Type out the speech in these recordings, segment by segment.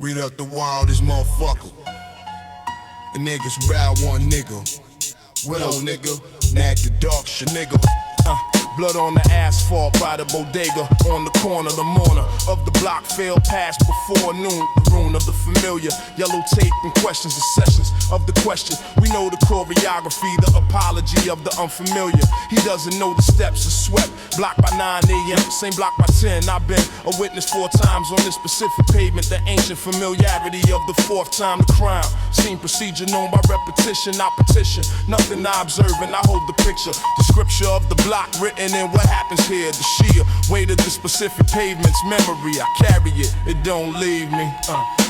Read up the wildest motherfucker. The niggas ride one nigga. Widow nigga, nag the dark shit nigga. Blood on the asphalt by the bodega. On the corner, the mourner of the block fell past before noon. The rune of the familiar, yellow tape and questions and sessions of the question. We know the choreography, the apology of the unfamiliar. He doesn't know the steps are swept. Block by 9 a.m., same block by 10. I've been a witness 4 times on this specific pavement. The ancient familiarity of the 4th time the crime. Seen procedure known by repetition, I petition. Nothing I observe and I hold the picture. The scripture of the block written in what happens here. The sheer weight of the specific pavement's memory. I carry it, it don't leave me.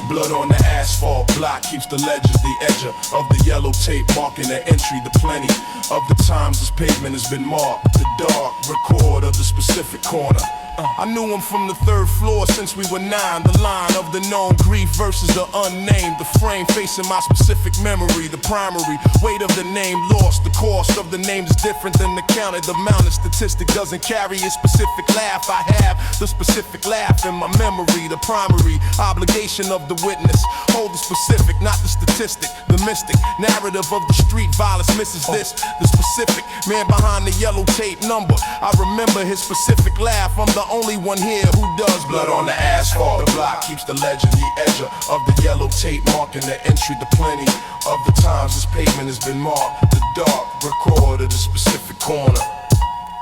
Blood on the asphalt block keeps the ledger, the edger of the yellow tape marking the entry. The plenty of the times this pavement has been marked. The dark record of the specific corner. I knew him from the 3rd floor since we were 9. The line of the known grief versus the unnamed. The frame facing my specific memory. The primary weight of the name lost. The cost of the name is different than the counted. The mounted statistic doesn't carry a specific laugh. I have the specific laugh in my memory. The primary obligation of the witness. Hold the specific, not the statistic. The mystic narrative of the street violence misses this. The specific man behind the yellow tape number. I remember his specific laugh. I'm the only one here who does. Blood on the asphalt. The block keeps the legend, the edger of the yellow tape marking the entry. The plenty of the times this pavement has been marked. The dark record of the specific corner.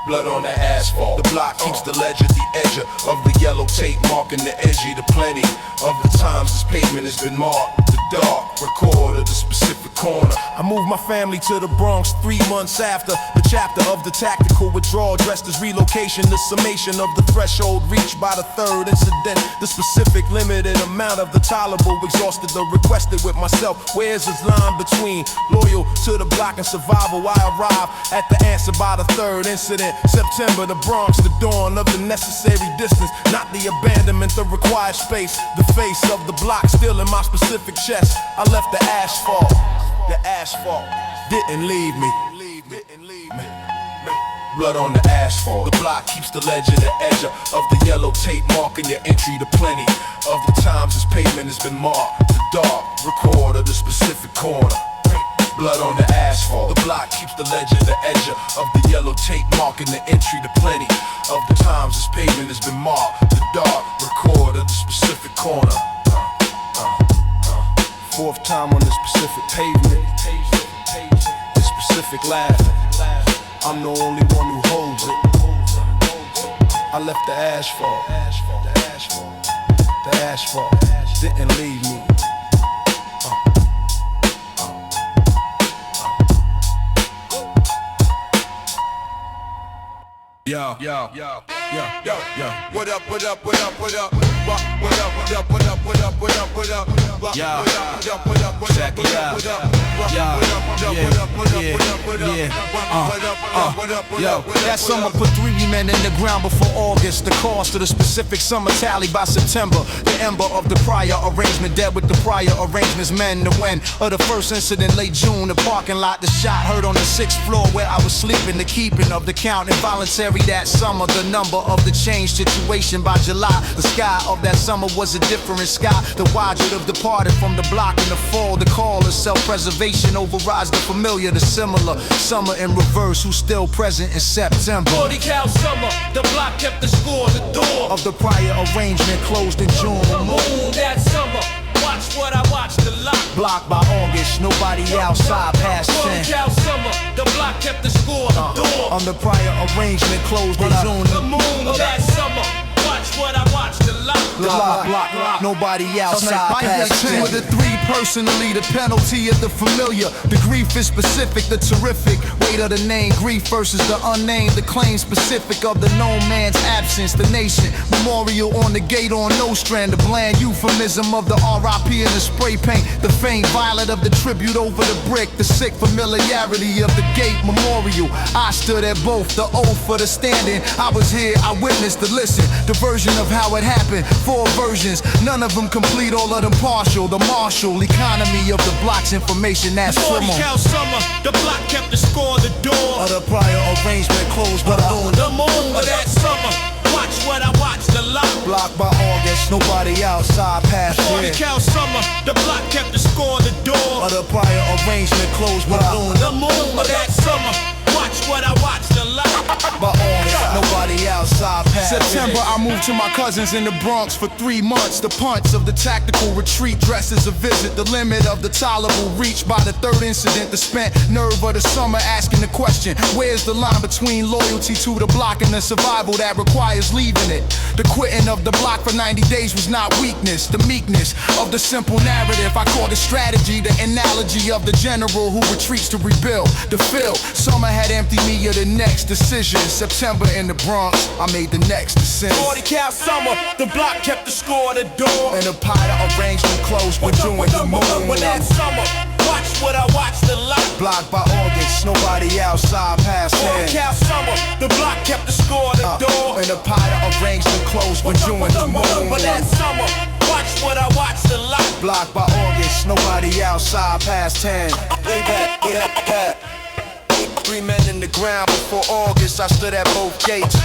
Blood on the asphalt. The block keeps the ledger, the edger of the yellow tape marking the edgy. The plenty of the times this pavement has been marked. The dark record of the specific corner. I moved my family to the Bronx 3 months after the chapter of the tactical withdrawal dressed as relocation. The summation of the threshold reached by the 3rd incident. The specific limited amount of the tolerable exhausted the requested with myself. Where's this line between loyal to the block and survival? I arrive at the answer by the 3rd incident. September, the Bronx, the dawn of the necessary distance, not the abandonment, the required space. The face of the block still in my specific chest. I left the asphalt. The asphalt didn't leave me. Blood on the asphalt. The block keeps the ledger, the edger of the yellow tape marking your entry. The plenty of the times this pavement has been marked. The dark record of the specific corner. Blood on the asphalt. The block keeps the ledger, the edger of the yellow tape marking the entry. The plenty of the times this pavement has been marked. The dark record of the specific corner. 4th time on this specific pavement. This specific laugh. I'm the only one who holds it. I left the asphalt. The asphalt didn't leave me. Yo. What up? What up? What up? What up? What up? What up? What up? What up? What up? What up? Yo. Check it out. Yo, that summer put 3 men in the ground before August. The cost of the specific summer tally by September. The ember of the prior arrangement dead with the prior arrangements. Men, the when of the first incident late June. The parking lot, the shot heard on the 6th floor where I was sleeping. The keeping of the count involuntary that summer. The number of the change situation by July. The sky of that summer was a different sky. The wildwould have departed from the block in the fall. The call of self-preservation overrides the familiar, the similar. Summer in reverse, who's still present in September. 40 cal summer, the block kept the score. The door of the prior arrangement closed in June. The moon that summer, watch what I watched the lock. Blocked by August, nobody outside past 10. 40 cal summer, the block kept the score. The door on the prior arrangement closed in June. The moon that summer, watch what I watched the lock. The lock, nobody outside past 10. With the 3 personally, the penalty of the familiar. The grief is specific, the terrific weight of the name. Grief versus the unnamed, the claim specific of the known man's absence. The nation, memorial on the gate on no strand. The bland euphemism of the RIP and the spray paint. The faint violet of the tribute over the brick. The sick familiarity of the gate memorial. I stood at both, the oath for the standing. I was here, I witnessed the listen. The version of how it happened, 4 versions, none of them complete, all of them partial. The martial economy of the block's information that's 40 cal summer, the block kept the score. The door of the prior arrangement closed by the moon. The moon of that summer, watch what I watched a lot. Blocked by August, nobody outside past 40 year. cal summer, the block kept the score, the door. Of the prior arrangement closed with The moon of that summer, watch what I watched a lot. by August, nobody outside past September, I moved to my cousins in the Bronx for 3 months. The punch of the tactical retreat dressed as a visit. The limit of the tolerable reached by the third incident. The spent nerve of the summer asking the question, where's the line between loyalty to the block and the survival that requires leaving it? The quitting of the block for 90 days was not weakness. The meekness of the simple narrative, I call it strategy. The analogy of the general who retreats to rebuild. The field, summer had emptied me of the next decision. September in the Bronx, I made the next descent. 40 cal summer, the block kept the score, the door. And the Potter arrangement closed with doing the moon. When that summer, watch what I watched a lot. Blocked by August, nobody outside past 40 10. cal summer, the block kept the score, the door. And the Potter arrangement closed with doing the moon. When that summer, watch what I watched a lot. Blocked by August, nobody outside past 10. Way back, yeah. 3 men in the ground before August, I stood at both gates.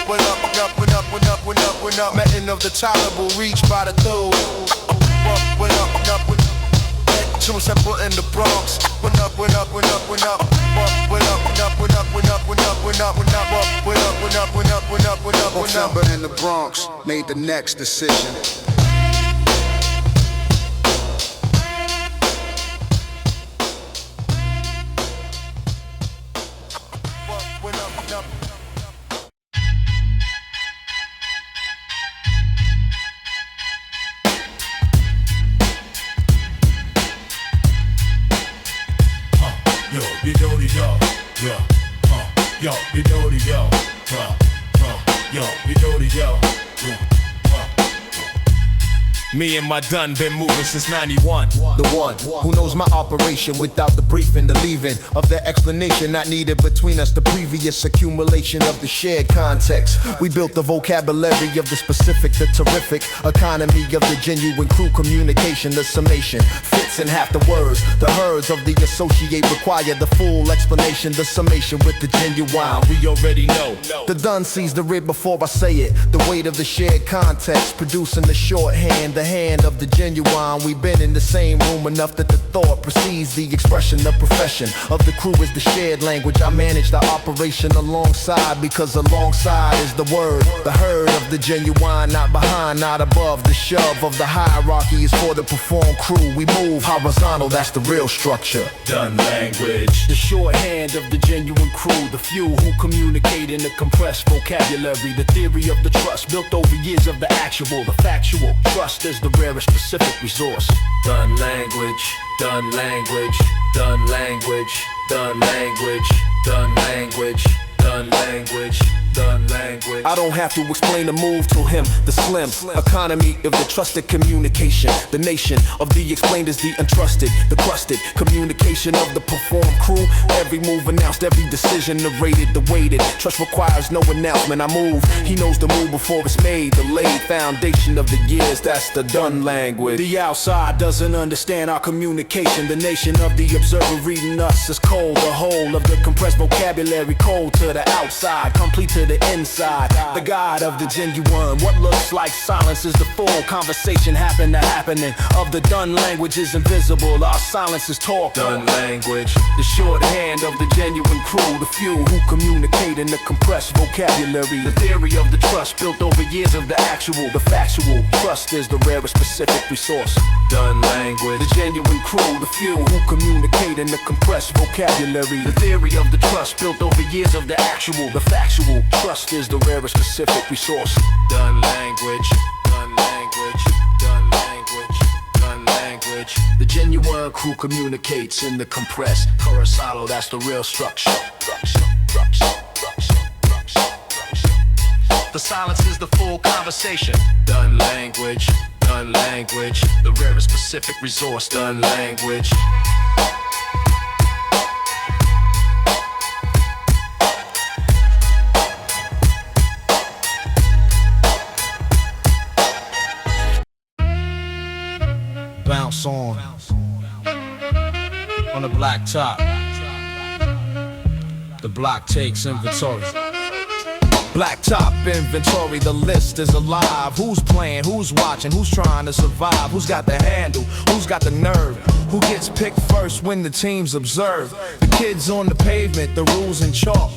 Went up, Meeting of the tolerable reached by the third. Went up, Tune said put in the Bronx. Went up. September in the Bronx, made the next decision. Me and my Dunn been moving since 91. The one who knows my operation without the briefing, the leaving of the explanation not needed between us, the previous accumulation of the shared context. We built the vocabulary of the specific, the terrific economy of the genuine crew communication. The summation fits in half the words. The herds of the associate require the full explanation. The summation with the genuine. We already know. The Dunn sees the rib before I say it. The weight of the shared context, producing the shorthand, the hand of the genuine. We've been in the same room enough that the thought precedes the expression. The profession of the crew is the shared language. I manage the operation alongside, because alongside is the word. The herd of the genuine, not behind, not above. The shove of the hierarchy is for the perform crew. We move horizontal, that's the real structure. Dunn Language. The shorthand of the genuine crew, the few who communicate in a compressed vocabulary. The theory of the trust built over years of the actual, the factual. Trust is the rarest specific resource. Dunn Language, Dunn Language, Dunn Language, Dunn Language, Dunn Language, Dunn Language, Dunn Language. I don't have to explain the move to him. The slim economy of the trusted communication. The nation of the explained is the untrusted. The crusted communication of the performed crew. Every move announced, every decision narrated, the weighted. Trust requires no announcement. I move, he knows the move before it's made. The laid foundation of the years, that's the Dunn Language. The outside doesn't understand our communication. The nation of the observer reading us is cold. The whole of the compressed vocabulary cold to the outside, complete to the inside. The God of the genuine, what looks like silence is the full conversation happening of the Dunn Language is invisible. Our silence is talk. Dunn Language. The shorthand of the genuine crew, the few who communicate in the compressed vocabulary. The theory of the trust built over years of the actual, the factual. Trust is the rarest specific resource. Dunn Language. The genuine crew, the few who communicate in the compressed vocabulary. The theory of the trust built over years of the actual, the factual. Trust is the rarest specific resource. Dunn Language, Dunn Language, Dunn Language, Dunn Language. The genuine crew communicates in the compressed horizontal, that's the real structure. The silence is the full conversation. Dunn Language, Dunn Language, the rarest specific resource. Dunn Language. Bounce on the blacktop. The block takes inventory. Blacktop inventory, the list is alive. Who's playing, who's watching, who's trying to survive? Who's got the handle, who's got the nerve? Who gets picked first when the teams observe? The kids on the pavement, the rules in chalk.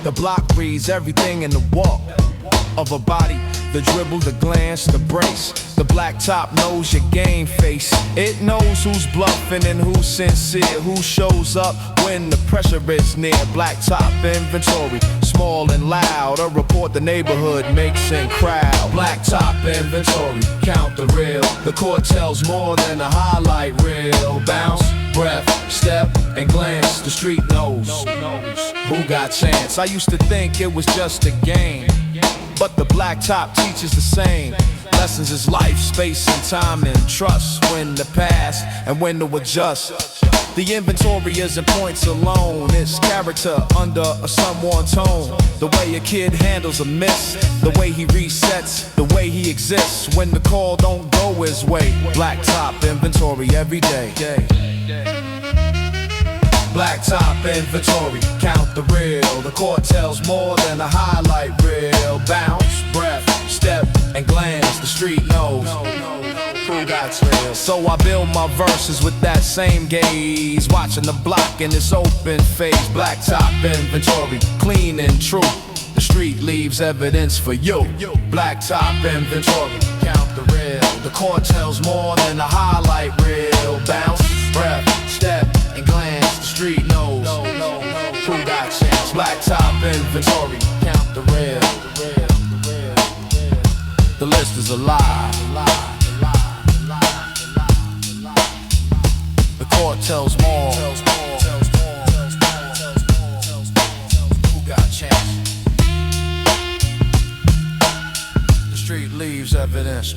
The block reads everything in the walk of a body, the dribble, the glance, the brace. The blacktop knows your game face. It knows who's bluffing and who's sincere, who shows up when the pressure is near. Blacktop inventory, small and loud, a report the neighborhood makes in crowd. Blacktop inventory, count the real. The court tells more than a highlight reel. Bounce, breath, step, and glance. The street knows who got chance. I used to think it was just a game, but the blacktop teaches the same. Lessons is life, space, and time, and trust. When to pass and when to adjust. The inventory isn't points alone, it's character under a someone tone. The way a kid handles a miss, the way he resets, the way he exists when the call don't go his way. Blacktop inventory every day. Blacktop inventory, count the real. The court tells more than a highlight reel. Bounce, breath, step, and glance. The street knows who got trail. So I build my verses with that same gaze, watching the block in its open phase. Blacktop inventory, clean and true. The street leaves evidence for you. Blacktop inventory, count the real. The court tells more than a highlight reel. Bounce, breath, step, and glance. The street knows who got chance. Blacktop inventory, count the real. The list is alive. The court tells more. Who got chance? The street leaves evidence.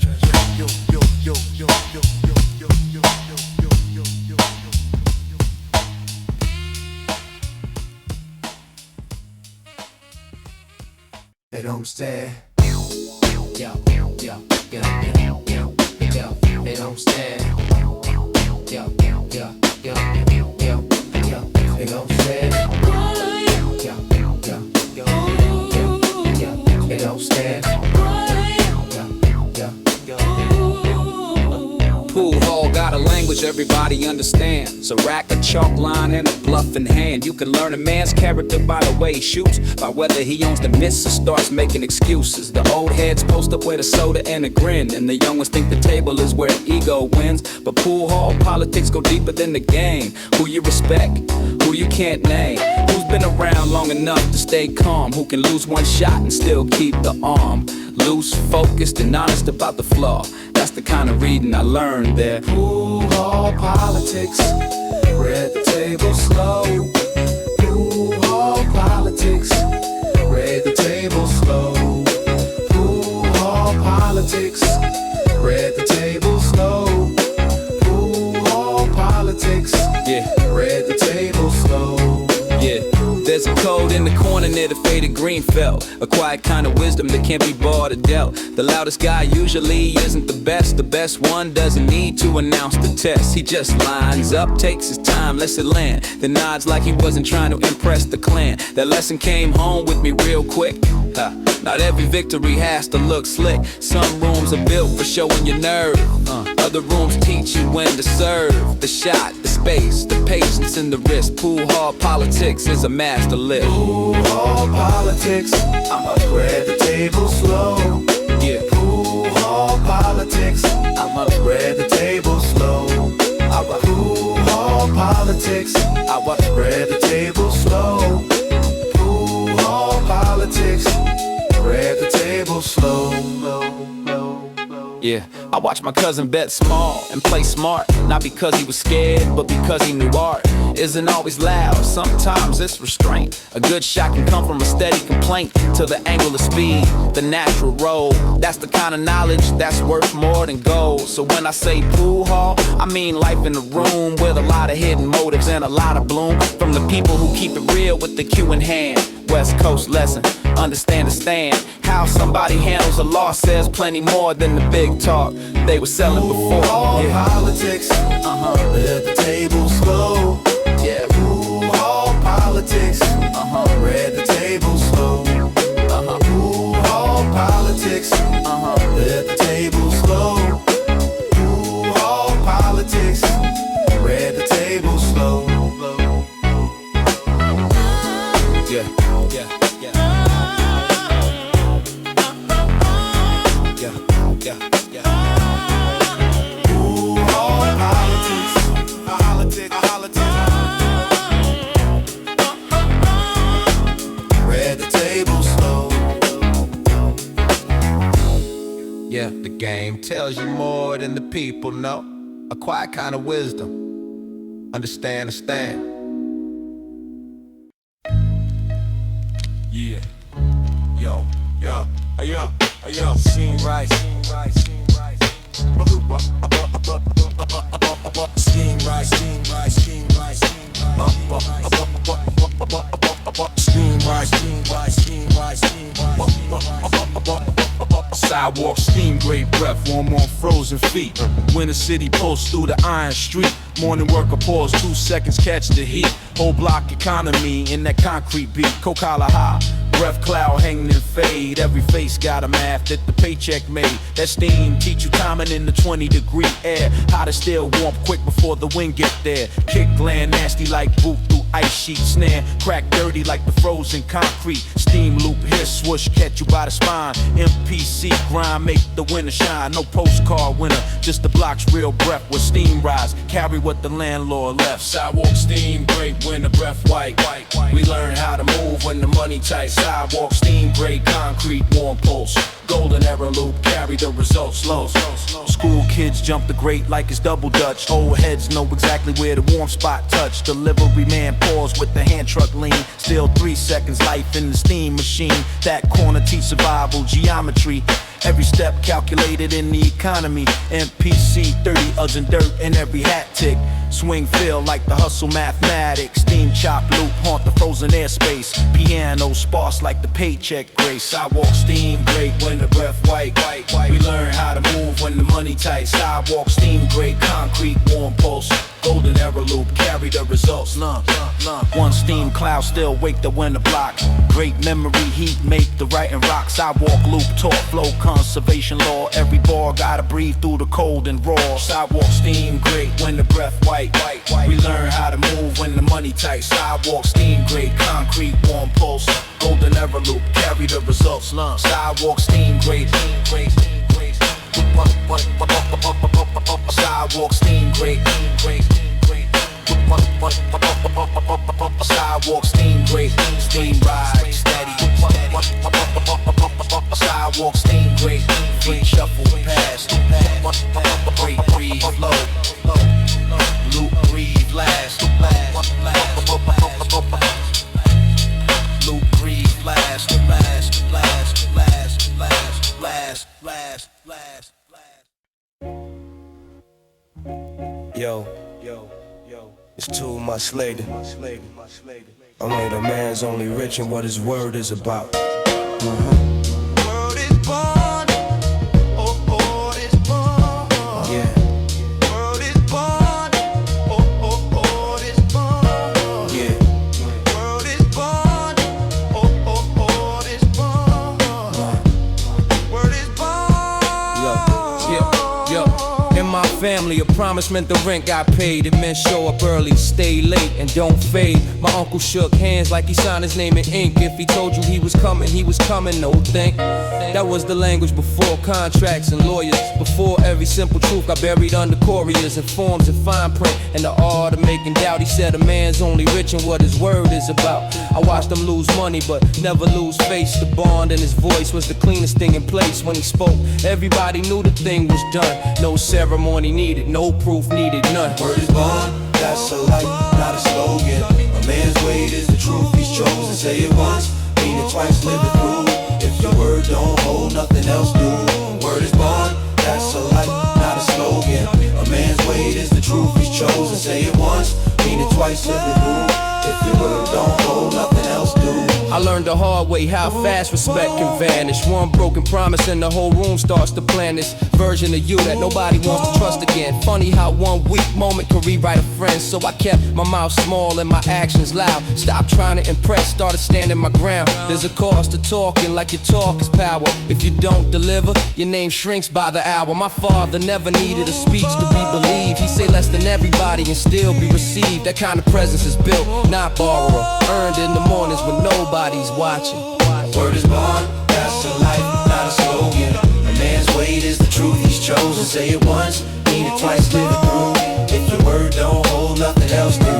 They don't stare. Yo, they don't stare. Yo, they don't stare. They don't stare. Pool hall got a language everybody understands. A rack, a chalk line, and a bluff in hand. You can learn a man's character by the way he shoots, by whether he owns the miss or starts making excuses. The old heads post up with a soda and a grin, and the young ones think the table is where ego wins. But pool hall politics go deeper than the game. Who you respect, who you can't name. Who's been around long enough to stay calm, who can lose one shot and still keep the arm. Loose, focused, and honest about the flaw. That's the kind of reading I learned there. Pool hall politics, read the table slow. Pool hall politics, read the table slow. Pool hall politics, read the table slow. Pool hall politics, read the table slow. There's a code in the corner near the faded green felt. A quiet kind of wisdom that can't be bought or dealt. The loudest guy usually isn't the best. The best one doesn't need to announce the test. He just lines up, takes his time, lets it land, then nods like he wasn't trying to impress the clan. That lesson came home with me real quick. Not every victory has to look slick. Some rooms are built for showing your nerve. Other rooms teach you when to serve. The shot, the space, the patience, and the risk. Pool hall politics is a master lift. Pool hall politics, I'ma spread the table slow. Yeah. Pool hall politics, I'ma spread the table slow. Pool hall politics, I'ma spread the table slow. Pool hall politics, spread the table slow. Yeah, I watched my cousin bet small and play smart. Not because he was scared, but because he knew art isn't always loud, sometimes it's restraint. A good shot can come from a steady complaint to the angle of speed, the natural roll. That's the kind of knowledge that's worth more than gold. So when I say pool hall, I mean life in the room with a lot of hidden motives and a lot of bloom. From the people who keep it real with the cue in hand. West Coast lesson, understand how somebody handles a loss says plenty more than the big talk they were selling before. Politics, let the table slow. Yeah, pool hall politics, read the table slow. Ooh, all politics. Read the table slow. Yeah, the game tells you more than the people know. A quiet kind of wisdom. Understand. Yeah. Yo. Scene right. Sidewalk, steam, great breath, warm on frozen feet. When the city pulls through the iron street, morning worker pause, 2 seconds, catch the heat. Whole block economy in that concrete beat. Coca-Cola high, breath cloud hanging in fade. Every face got a math that the paycheck made. That steam teach you timing in the 20-degree air. How to still warm quick before the wind get there. Kick gland nasty like boot through ice sheet. Snare crack dirty like the frozen concrete. Steam loop hiss swoosh catch you by the spine. MPC grind make the winter shine. No postcard winner, just the block's real breath with steam rise. Carry what the landlord left. Sidewalk, steam, great when the breath white. We learn how to move when the money tight. Sidewalk, steam, great concrete, warm pulse. Golden arrow loop, carry the results slow. School kids jump the grate like it's double dutch. Old heads know exactly where the warm spot touch. Delivery man pause with the hand truck lean. Still 3 seconds, life in the steam machine. That corner teach survival geometry. Every step calculated in the economy. MPC 30 Uggs and dirt in every hat tick. Swing feel like the hustle mathematics. Steam chop loop haunt the frozen airspace. Piano sparse like the paycheck grace. Sidewalk, steam, great when the breath white. We learn how to move when the money tight. Sidewalk, steam, great concrete, warm pulse. Golden arrow loop, carry the results. One steam cloud still wake the winter block. Great memory heat make the writing rock. Sidewalk loop taught flow conservation law. Every bar gotta breathe through the cold and raw. Sidewalk, steam, great when the breath white. We learn how to move when the money tight. Sidewalk, steam, great concrete, warm pulse. Golden arrow loop, carry the results. Sidewalk, steam, great. Sidewalk, steam, great. Sidewalk, steam, great. Steam ride, steady. Sidewalk, steam, great. Feet shuffle past. Great breathe, flow. Loop, breathe, last. Loop, breathe, last. Yo, it's too much later. Only the man's only rich in what his word is about. Word is born. Oh, it's born. Yeah. Word is born. Oh, it's born. Yeah. Word is born. Oh, it's born. Word is born. Yo. In my family, a promise meant the rent got paid. It meant show up early, stay late, and don't fade. My uncle shook hands like he signed his name in ink. If he told you he was coming, no think. That was the language before contracts and lawyers. Before every simple truth got buried under couriers and forms and fine print. And the art of making doubt, he said a man's only rich in what his word is about. I watched him lose money, but never lose face. The bond in his voice was the cleanest thing in place. When he spoke, everybody knew the thing was done. No ceremony needed, no proof needed, none. Word is born, that's a light, not a slogan. A man's word is the truth, he's chosen. Say it once, mean it twice, live it through. If your word don't hold, nothing else do. Word is born, that's a light, not a slogan. A man's word is the truth, he's chosen. Say it once, mean it twice, live it through. If your word don't hold, nothing else do. I learned the hard way how fast respect can vanish. One broken promise and the whole room starts to plan this version of you that nobody wants to trust again. Funny how one weak moment can rewrite a friend. So I kept my mouth small and my actions loud. Stopped trying to impress, started standing my ground. There's a cost to talking, like your talk is power. If you don't deliver, your name shrinks by the hour. My father never needed a speech to be believed. He say less than everybody and still be received. That kind of presence is built, not borrowed. Earned in the mornings when nobody's watching. Word is born, that's a life, not a slogan. A man's weight is the truth he's chosen. Say it once, mean it twice, live it through. If your word don't hold, nothing else do.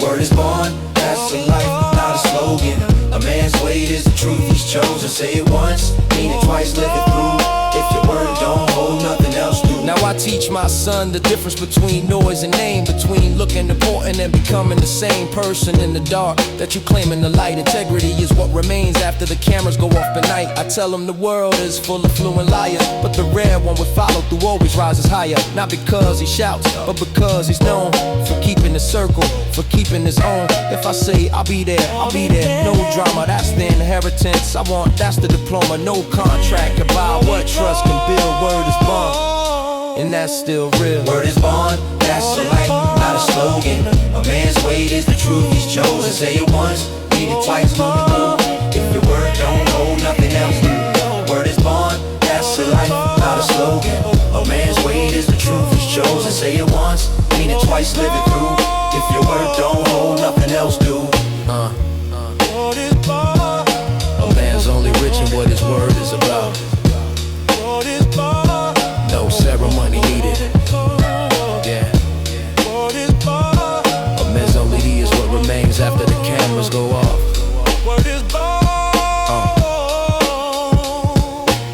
Word is born, that's a life, not a slogan. A man's weight is the truth he's chosen. Say it once, mean it twice, live it through. If your word don't hold, nothing else do. Now I teach my son the difference between noise and name, between looking important and becoming the same person in the dark that you claim in the light. Integrity is what remains after the cameras go off at night. I tell him the world is full of fluent liars, but the rare one with follow through always rises higher. Not because he shouts, but because he's known for keeping the circle, for keeping his own. If I say I'll be there, I'll be there. No drama, that's the inheritance I want, that's the diploma. No contract about what trust can build. Word is bond, and that's still real. Word is born, that's a life, not a slogan. A man's weight is the truth he's chosen. Say it once, mean it twice, live it through. If your word don't hold, nothing else do. Word is born, that's a life, not a slogan. A man's weight is the truth he's chosen. Say it once, mean it twice, live it through. If your word don't hold, nothing else do. A man's only rich in what his word is about. No ceremony needed. Yeah. A man's only is what remains after the cameras go off. Word is born.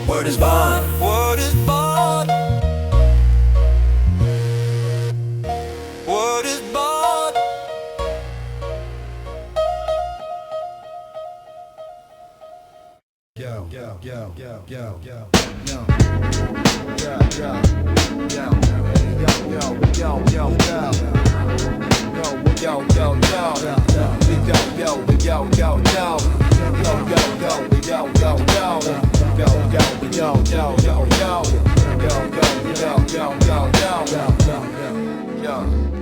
Word is born. Word is born. Word is born.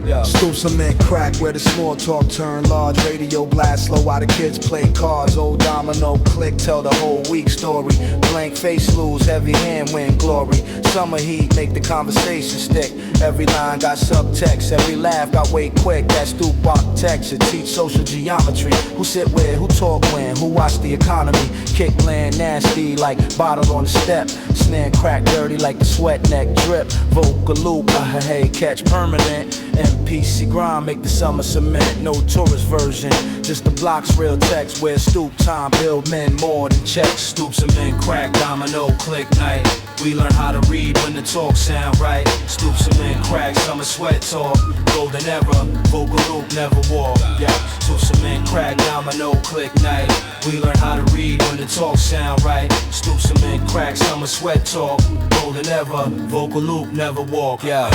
Yo. Stoop cement crack where the small talk turn large. Radio blast slow while the kids play cards. Old domino click tell the whole week story. Blank face lose, heavy hand win glory. Summer heat make the conversation stick. Every line got subtext, every laugh got way quick. That Stoop architecture teach social geometry. Who sit where, who talk when, who watch the economy. Kick land nasty like bottle on the step. Snare crack dirty like the sweat neck drip. Vocal loop, hey, catch permanent. MPC grind make the summer cement. No tourist version, just the block's real text. Where Stoop time build men more than checks. Stoop cement, crack, domino, click night. We learn how to read when the talk sound right. Stoop cement, crack, summer sweat talk. Golden era, vocal loop, never walk. Yeah, stoop cement, crack, domino, click night. We learn how to read when the talk sound right. Stoop cement, crack, summer sweat talk. Golden era, vocal loop, never walk. Yeah.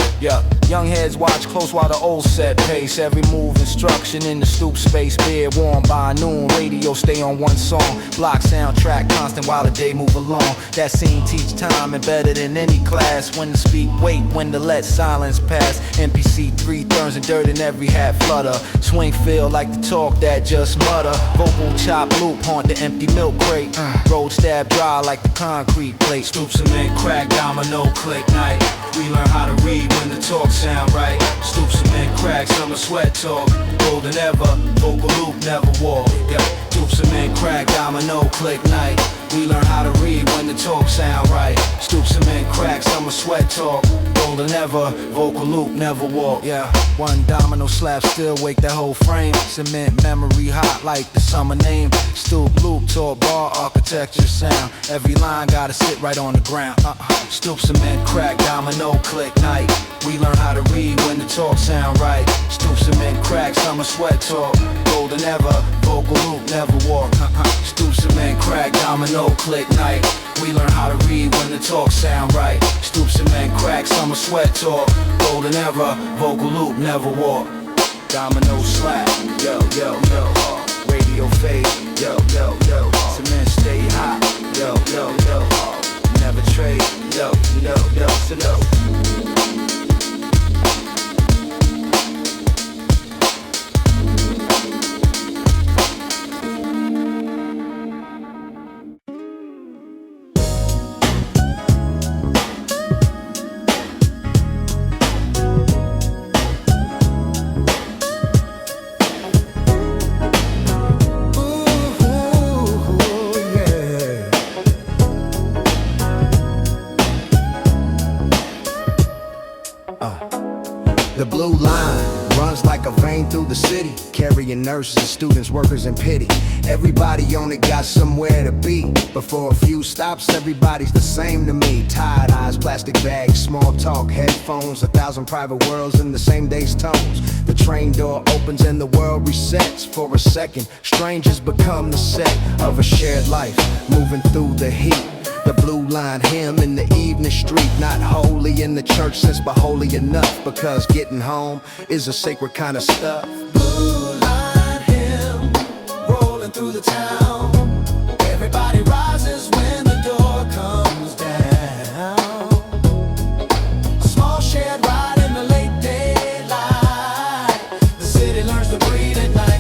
Young heads watch close while the old set pace. Every move instruction in the Stoop space. Beard warm by noon, radio stay on one song. Block soundtrack constant while the day move along. That scene teach time and better than any class. When to speak, wait, when to let silence pass. NPC 3 turns and dirt in every hat flutter. Swing feel like the talk that just mutter. Vocal chop loop haunt the empty milk crate. Road stab dry like the concrete plate. Stoop cement, crack, domino, click night. We learn how to read when the talk sound right. Stoop cement, crack, summer sweat talk. Golden ever, vocal loop, never walk. Yeah. Stoop cement, crack, domino, click night. We learn how to read when the talk sound right. Stoop cement, crack, summer sweat talk. Golden ever, vocal loop, never walk. Yeah, one domino slap still wake that whole frame. Cement memory hot like the summer name. Stoop loop, tall bar architecture sound. Every line gotta sit right on the ground. Stoop cement, crack, domino, click night. We learn how to read when the talk sound right. Stoop cement, crack, summer sweat talk. Golden ever, vocal loop, never walk. Stoop cement, crack, domino, click night. We learn how to read when the talk sound right. Stoop cement, crack, summer sweat talk. Golden ever, vocal loop, never walk. Domino slap, yo, yo, yo. Radio fade, yo, yo, yo. Cement stay hot, yo, yo, yo. Never trade, yo, yo, yo, so yo. The blue line runs like a vein through the city, carrying nurses, students, workers, and pity. Everybody on it got somewhere to be, but for a few stops, everybody's the same to me. Tired eyes, plastic bags, small talk, headphones, 1,000 private worlds in the same day's tones. The train door opens and the world resets for a second. Strangers become the set of a shared life, moving through the heat. The blue line hymn in the evening street, not holy in the church sense, but holy enough, because getting home is a sacred kind of stuff. Blue line hymn, rolling through the town. Everybody rises when the door comes down. A small shed ride in the late daylight. The city learns to breathe at night.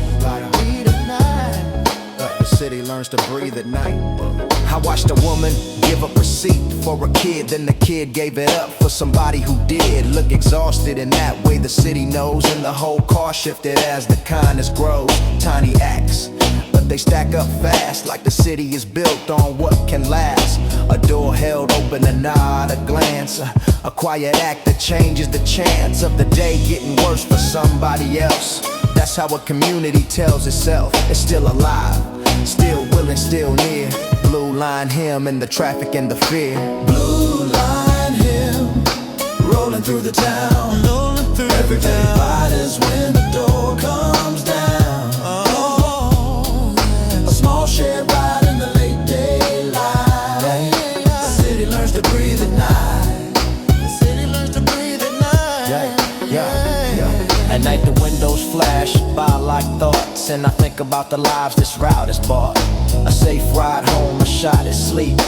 The city learns to breathe at night. I watched a woman give up receipt for a kid, then the kid gave it up for somebody who did look exhausted. In that way the city knows, and the whole car shifted as the kindness grows. Tiny acts, but they stack up fast, like the city is built on what can last. A door held open, a nod, a glance, a quiet act that changes the chance of the day getting worse for somebody else. That's how a community tells itself it's still alive, still willing, still near. Blue line hymn and the traffic and the fear. Blue line hymn, rolling through the town. Everybody rises when the door comes down. A small shed ride in the late daylight. The city learns to breathe at night. The city learns to breathe at night. At night the windows flash by like thoughts, and I think about the lives this route has bought. A safe ride home, a shot at sleep,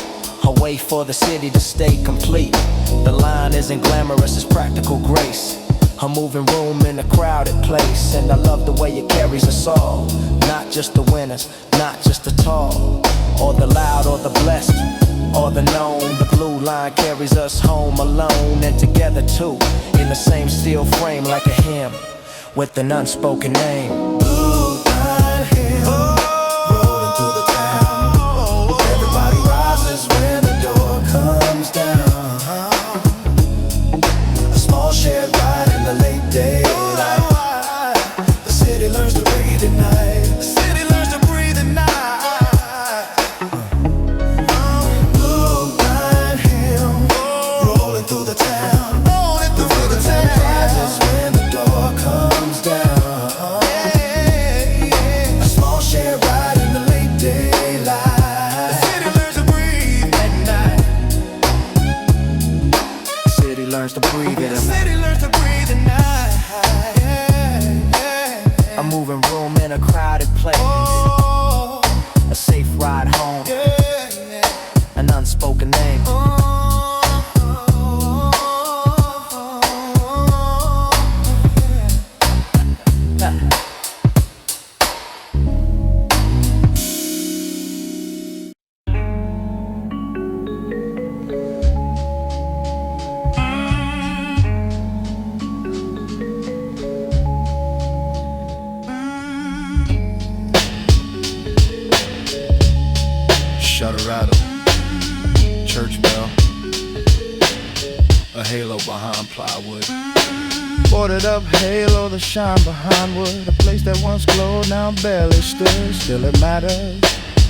a way for the city to stay complete. The line isn't glamorous, it's practical grace. A moving room in a crowded place, and I love the way it carries us all. Not just the winners, not just the tall, or the loud, or the blessed, or the known. The blue line carries us home alone and together too, in the same steel frame like a hymn with an unspoken name. Blue line hymn, rolling through the town. Everybody rises when the door comes down. A small shed ride in the late daylight. The city learns to breathe at night. The city learns to breathe at night. Blue line hymn, rolling through the town. The rhythm rises when the door comes down. A small shed ride in the late daylight. The city learns to breathe at night. The city learns to breathe The city learns to breathe at night. a moving room in a crowded place. A safe ride home, an unspoken name. Shutter rattle, church bell, a halo behind plywood. Boarded up halo, the shine behind wood. A place that once glowed, now barely stood. Still it matters,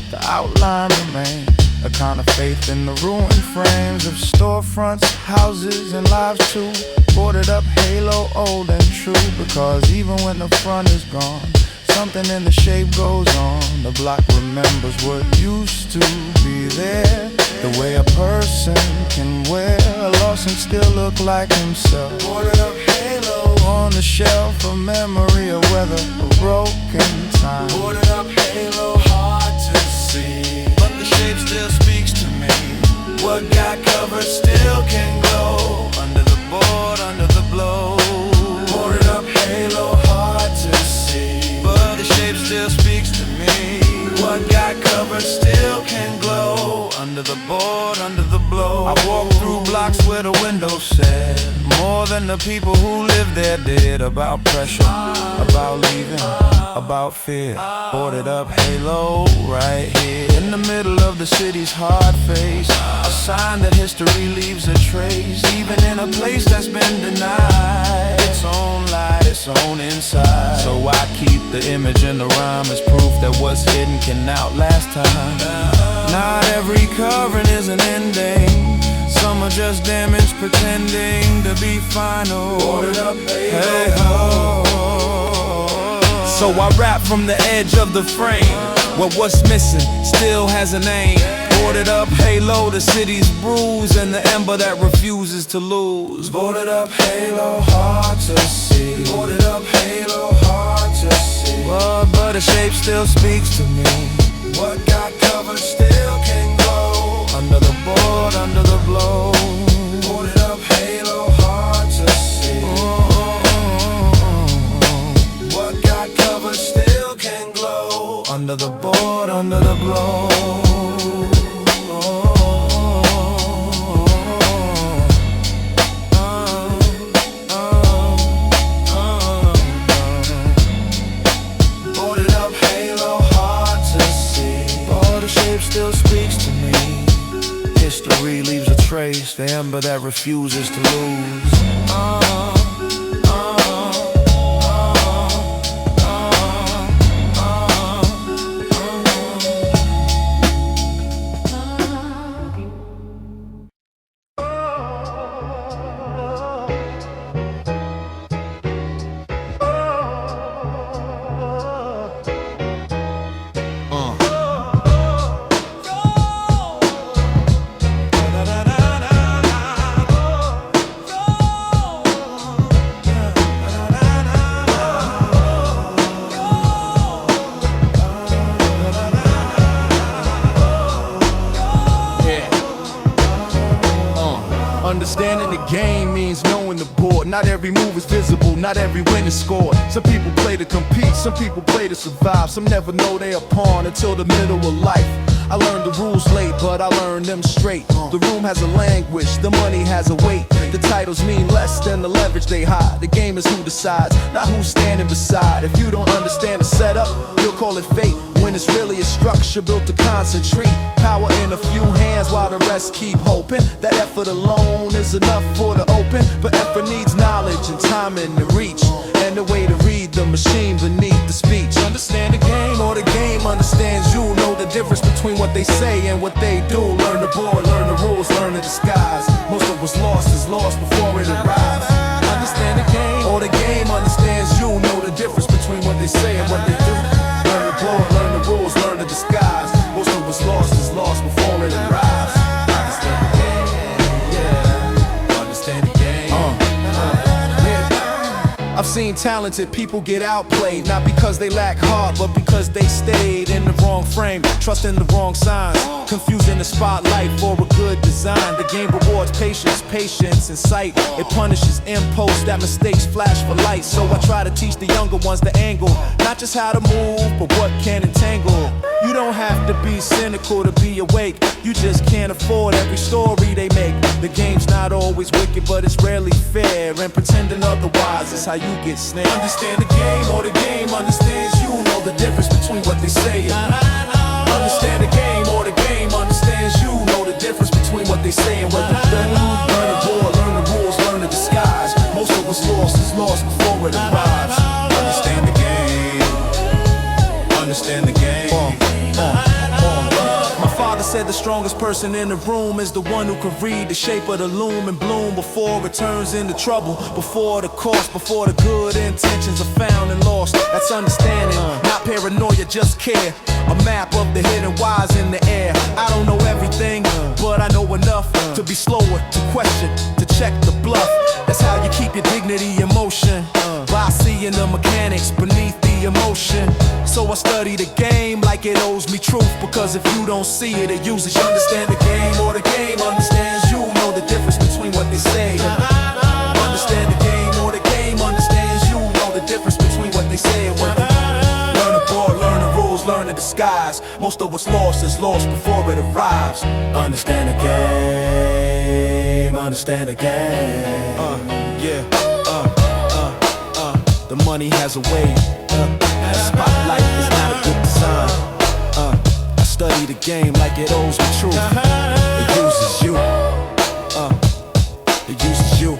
the outline remains. A kind of faith in the ruined frames of storefronts, houses, and lives too. Boarded up halo, old and true. Because even when the front is gone, something in the shape goes on. The block remembers what used to be there. The way a person can wear a loss and still look like himself. Boarded up halo on the shelf, a memory of weather, a broken time. Boarded up halo, hard to see, but the shape still speaks to me. What got covered still can glow under the board, under the blow. Boarded up halo, hard to see, but the shape still speaks to me. What got covered still can glow under the board, under the blow. I walked through blocks where the windows said more than the people who lived there did. About pressure, about leaving, about fear. Boarded up halo right here in the middle of the city's hard face. A sign that history leaves a trace, even in a place that's been denied. The image in the rhyme is proof that what's hidden can outlast time. Not every covering is an ending. Some are just damage pretending to be final. Hey ho. So I rap from the edge of the frame, where what's missing still has a name. Boarded up halo, the city's bruised, and the ember that refuses to lose. Boarded up halo, hard to see. Boarded up halo, hard to see. But the shape still speaks to me. What got covered still can glow. Under the board, under the blow. Boarded up halo, hard to see. What got covered still can glow. Under the board, under the blow. Still speaks to me. History leaves a trace, the ember that refuses to lose. Understanding the game means knowing the board. Not every move is visible, not every win is scored. Some people play to compete, some people play to survive. Some never know they a pawn until the middle of life. I learned the rules late, but I learned them straight. The room has a language, the money has a weight. The titles mean less than the leverage they hide. The game is who decides, not who's standing beside. If you don't understand the setup, you'll call it fate. When it's really a structure built to concentrate power in a few hands while the rest keep hoping. That effort alone is enough for the open. But effort needs knowledge and timing to reach, and the way to read the machine beneath the speech. Understand the game or the game understands you. Know the difference between what they say and what they do. Learn the board, learn the rules, learn the disguise. Most of what's lost is lost before it arrives. Understand the game or the game understands you. Know the difference between what they say and what they do. Learn the board, learn the rules, learn the disguise. Most of what's lost is lost before it arrives. Understand the game, yeah. Understand the game. Yeah. I've seen talented people get outplayed, not because they lack heart, but because they stayed in the wrong frame, trusting the wrong signs, confusing the spotlight for a good design. The game rewards patience, and sight. It punishes impulse that mistakes flash for light. So I try to teach the younger ones the angle, not just how to move, but what can entangle. You don't have to be cynical to be awake. You just can't afford every story they make. The game's not always wicked, but it's rarely fair, and pretending otherwise is how you get snared. Understand the game or the game understands you. Know the difference between what they say. Understand the game or the game understands you. Know the difference between what they say and what they do. Learn the board, learn the rules, learn the disguise. Most of what's lost is lost before it arrives. Understand the game. Understand the game. My father said the strongest person in the room is the one who can read the shape of the loom and bloom before it turns into trouble. Before the cost, before the good intentions are found and lost. That's understanding, not paranoia, just care. A map of the hidden wires in the air. I don't know everything, but I know enough to be slower, to question, to check the bluff. That's how you keep your dignity in motion, by seeing the mechanics beneath the emotion. So I study the game like it owes me truth, because if you don't see it, it uses you. Understand the game or the game understands you. Know the difference between what they say. Understand the game or the game understands you. Know the difference between what they say and what they do. Learn the board, learn the rules, learn the disguise. Most of what's lost is lost before it arrives. Understand the game, understand the game. The money has a way. The spotlight is not a good design. I study the game like it owes me truth. It uses you. It uses you.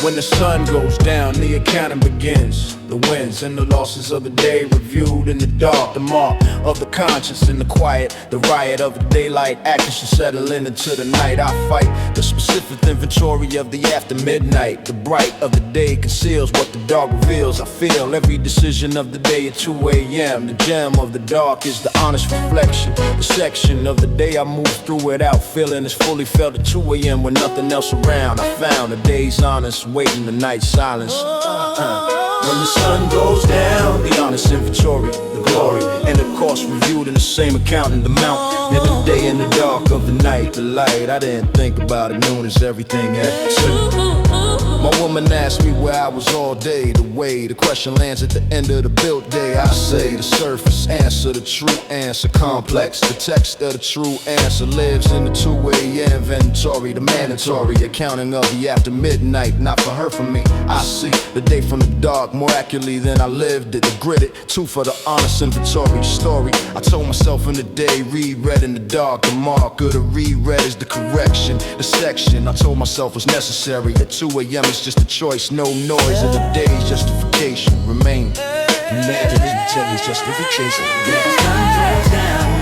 When the sun goes down, the accounting begins. The wins and the losses of the day reviewed in the dark. The mark of the conscience in the quiet. The riot of the daylight. Action should settle into the night. I fight the specific inventory of the after midnight. The bright of the day conceals what the dark reveals. I feel every decision of the day at 2 a.m. The gem of the dark is the honest reflection. The section of the day I move through without feeling is fully felt at 2 a.m. when nothing else around. I found the day's honest waiting, the night's silence. When the sun goes down, the honest inventory, the glory, and the cost reviewed in the same account in the mountain. In the day, in the dark of the night, the light. I didn't think about it, noon is everything at 2. My woman asked me where I was all day. The way the question lands at the end of the built day, I say the surface answer, the true answer complex. The text of the true answer lives in the 2 a.m. inventory, the mandatory accounting of the after midnight. Not for her, for me. I see the day from the dark more accurately than I lived it. The gritted, 2 for the honest inventory story. I told myself in the day, read red in the dark. The mark of the reread is the correction. The section I told myself was necessary. At 2 a.m. it's just a choice, no noise of the day's justification. Remain. Justification.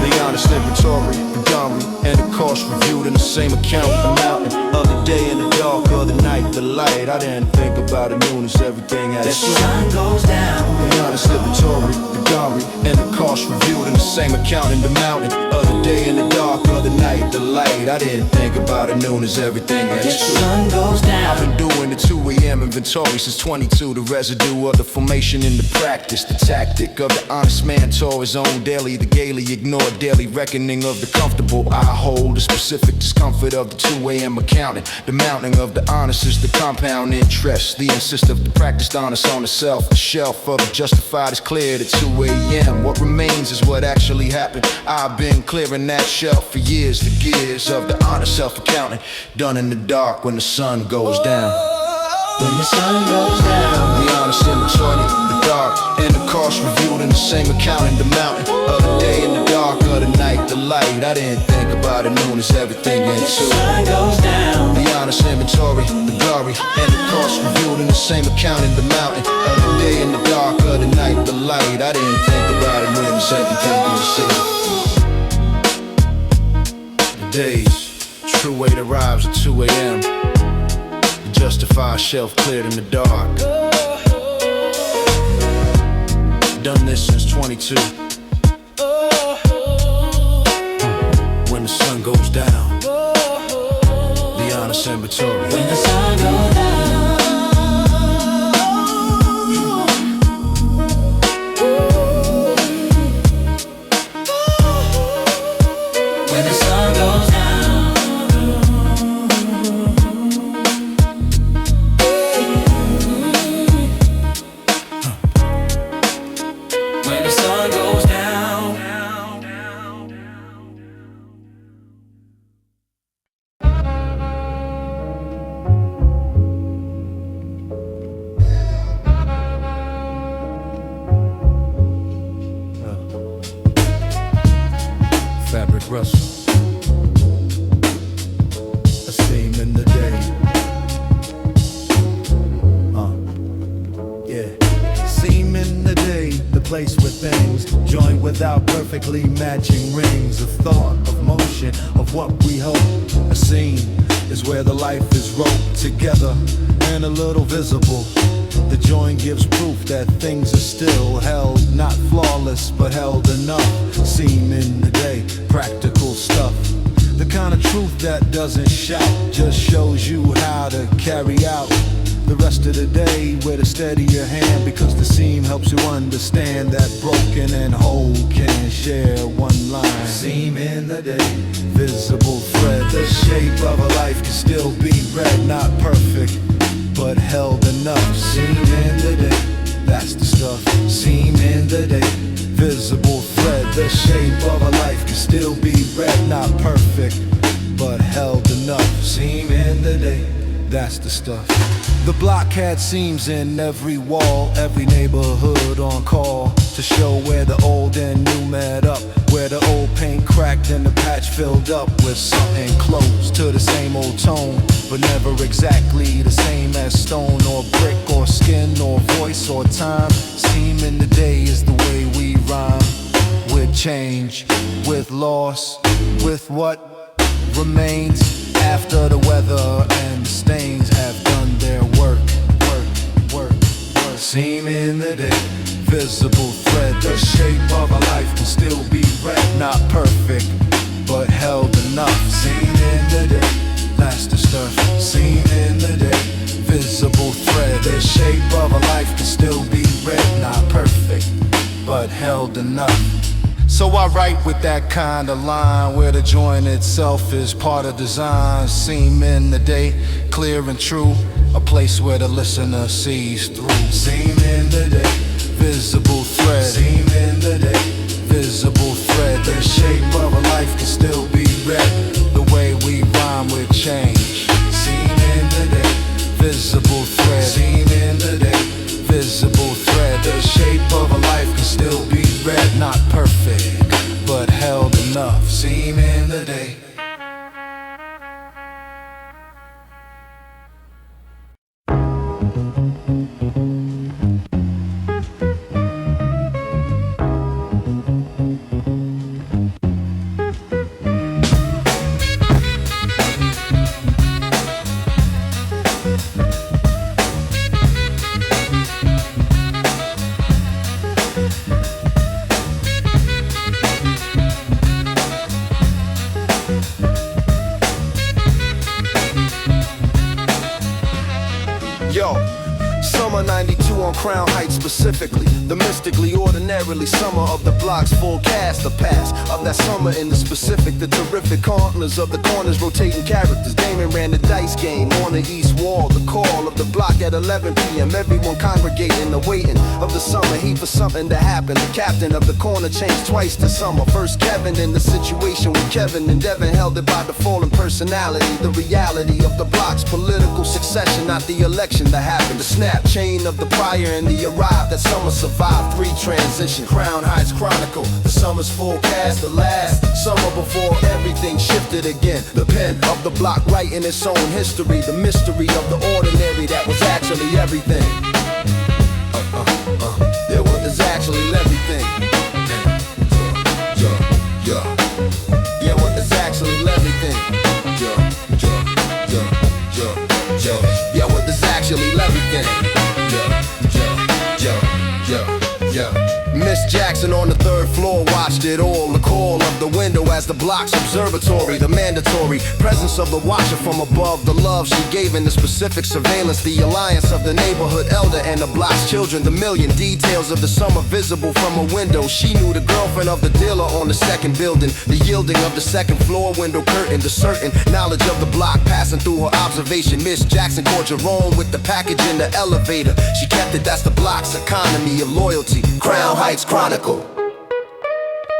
The honest inventory, the Dunn, and the cost reviewed in the same account. The mountain of the day and the dark of the night, the light. I didn't think about it, noon is everything at 2. The sun goes down. The honest inventory, the Dunn, and the cost reviewed in the same account in the mountain of the day and the dark of the night, the light. I didn't think about it, noon is everything at 2. The sun goes down. I've been doing the 2 a.m. inventory since 22. The residue of the formation in the practice, the tactic of the honest man tore his own daily. The gaily ignored daily reckoning of the comfortable. I hold the specific discomfort of the 2 a.m. accounting. The mounting of the honest is the compound interest. The insist of the practiced honest on the self. The shelf of the justified is cleared at 2 a.m. What remains is what actually happened. I've been clearing that shelf for years. The gears of the honest self-accounting done in the dark when the sun goes down. When the sun goes down. The honest inventory, the dark, and the cost reviewed in the same account in the mountain of the day and the dark of the night, the light. I didn't think about it, noon is everything at 2. The sun goes down. The honest inventory, the glory, and the cost reviewed in the same account in the mountain of the day and the dark of the night, the light. I didn't think about it, noon is everything at 2. The days, true weight arrives at 2 a.m. Justified shelf cleared in the dark. Done this since 22. When the sun goes down, the honest inventory. When the sun goes down. When the sun goes down. Perfectly matching rings of thought, of motion, of what we hope. A scene is where the life is roped together and a little visible. The joint gives proof that things are still held, not flawless, but held enough. Seem in the day, practical stuff. The kind of truth that doesn't shout, just shows you how to carry out the rest of the day with a steadier hand, because the seam helps you understand that broken and whole can share one line. Seam in the day, visible thread. The shape of a life can still be read, not perfect, but held enough. Seam in the day, that's the stuff. Seam in the day, visible thread. The shape of a life can still be read, not perfect, but held enough. Seam in the day, that's the stuff. The block had seams in every wall, every neighborhood on call, to show where the old and new met up. Where the old paint cracked and the patch filled up with something close to the same old tone, but never exactly the same as stone or brick or skin or voice or time. Seeming the day is the way we rhyme. With change, with loss, with what remains after the weather and the stains have done their work. Seeming the day, visible thread. The shape of our life can still be read. Not perfect, but held enough. Seen in the day, last the stuff. Seen in the day, visible thread. The shape of our life can still be read. Not perfect, but held enough. So I write with that kind of line where the joint itself is part of design. Seem in the day, clear and true, a place where the listener sees through. Seem in the day, visible thread. Seem in the day, visible thread. The shape of a life can still be read. The way we rhyme with change. Seem in the day, visible thread. Seem in the day, visible thread. The shape of a life can still be read. Not perfect, but held enough. Seem in the day. Summer 92 on Crown Heights specifically. The mystically, ordinarily summer of the block's full cast. The past of that summer in the specific. The terrific corners of the corners rotating characters. Damon ran the dice game on the east wall. The call of the block at 11 p.m. Everyone congregating, the waiting of the summer heat for something to happen. The captain of the corner changed twice this summer. First Kevin in the situation with Kevin and Devin held it by the fallen personality. The reality of the block's political succession, not the election that happened. The snap chain of the prior and the arrive that summer survived. Three transition, Crown Heights Chronicle. The summer's full cast, the last summer before everything shifted again. The pen of the block writing its own history. The mystery of the ordinary that was actually everything. There was actually everything. Yeah, what is actually everything? Yeah, what is actually everything? Miss Jackson on the third floor watched it all. The call of the window as the block's observatory. The mandatory presence of the watcher from above. The love she gave in the specific surveillance. The alliance of the neighborhood elder and the block's children. The million details of the summer visible from a window. She knew the girlfriend of the dealer on the second building. The yielding of the second floor window curtain. The certain knowledge of the block passing through her observation. Miss Jackson called Jerome with the package in the elevator. She kept it, that's the block's economy of loyalty. Crown Heights Chronicle.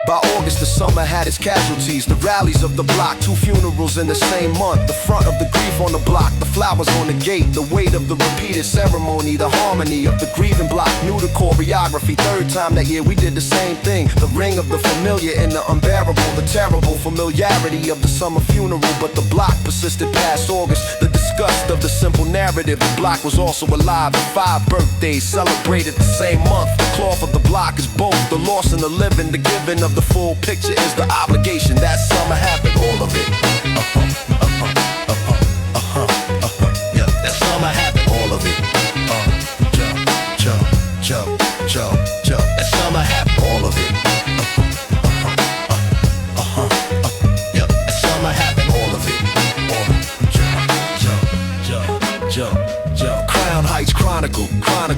By August, the summer had its casualties. The rallies of the block, 2 funerals in the same month. The front of the grief on the block, the flowers on the gate. The weight of the repeated ceremony, the harmony of the grieving block. Knew the choreography, third time that year we did the same thing. The ring of the familiar and the unbearable. The terrible familiarity of the summer funeral. But the block persisted past August. The disgust of the simple narrative. The block was also alive. The 5 birthdays celebrated the same month. The cloth of the block is both the loss and the living. The giving of the full picture is the obligation. That summer happened, all of it. Yeah, that summer happened, all of it. That summer happened, all of it. Yeah, that summer happened, all of it. Crown Heights Chronicle. Crown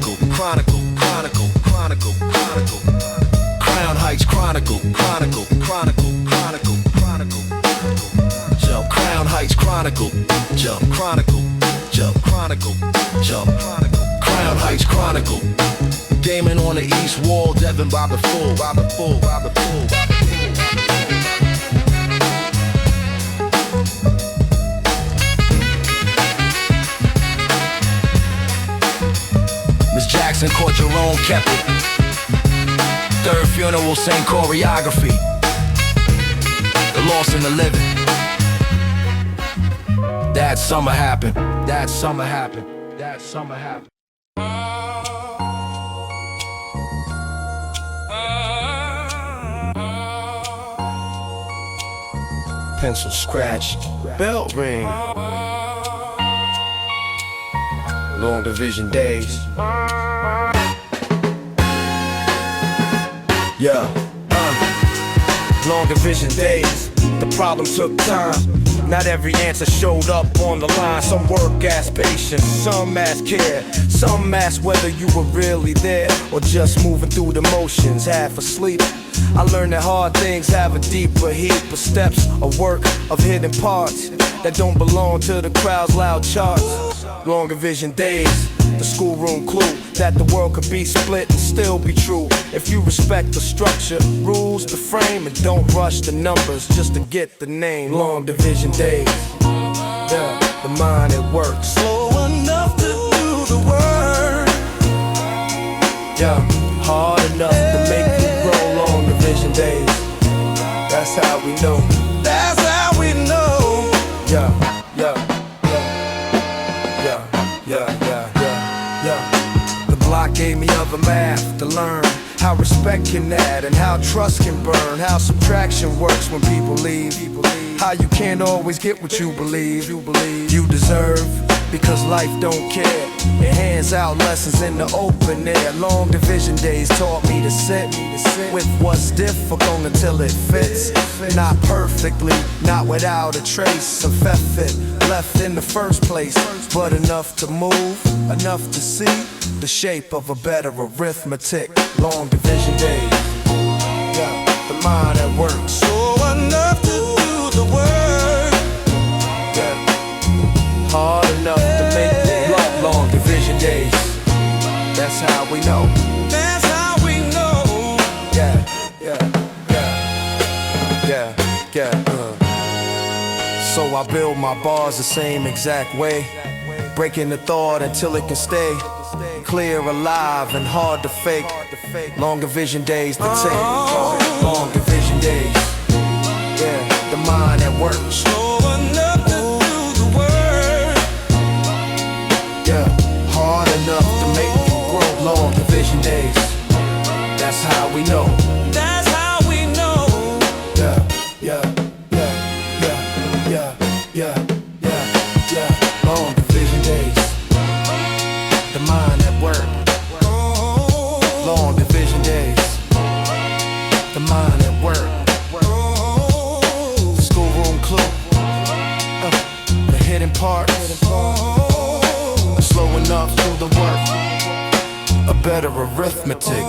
Heights Chronicle. Jump, Crown Heights Chronicle. Jump, Chronicle. Crown Heights Chronicle. Damon on the east wall, Devin by the pool. Miss Jackson caught Jerome, kept it. Third funeral, same choreography. lost and the living. That summer happened. That summer happened. That summer happened. Pencil scratch, bell ring. Long division days. Yeah, long division days. The problem took time. Not every answer showed up on the line. Some work asked patience, some asked care, some asked whether you were really there or just moving through the motions, half asleep. I learned that hard things have a deeper heap of steps, of work, of hidden parts that don't belong to the crowd's loud charts. Long division days, the schoolroom clue that the world could be split and still be true if you respect the structure, rules, the frame, and don't rush the numbers just to get the name. Long division days, yeah, the mind at work, slow enough to do the work, yeah, hard enough to make you grow. Long division days, that's how we know. That's how we know. Yeah, yeah, yeah, yeah, yeah, yeah, yeah. The block gave me other math to learn how respect can add and how trust can burn, how subtraction works when people leave, how you can't always get what you believe you deserve, because life don't care. It hands out lessons in the open air. Long division days taught me to sit with what's difficult until it fits. Not perfectly, not without a trace of effort left in the first place, but enough to move, enough to see the shape of a better arithmetic. Long division days, yeah, the mind at work. So enough to do the work, yeah, hard enough to make it love. Long division days, that's how we know. That's how we know. Yeah, yeah, yeah, yeah, yeah. So I build my bars the same exact way, breaking the thought until it can stay clear, alive, and hard to fake. Long division days to take. Long division days, yeah, the mind at work. Slow enough to do the work, yeah, hard enough to make you grow. Long division days, that's how we know. That's how we know. Yeah, yeah, yeah, yeah, yeah, yeah, yeah, yeah. Long division days, the mind at work. Long division days, the mind at work. Schoolroom clue, the hidden parts, slow enough to the work, a better arithmetic.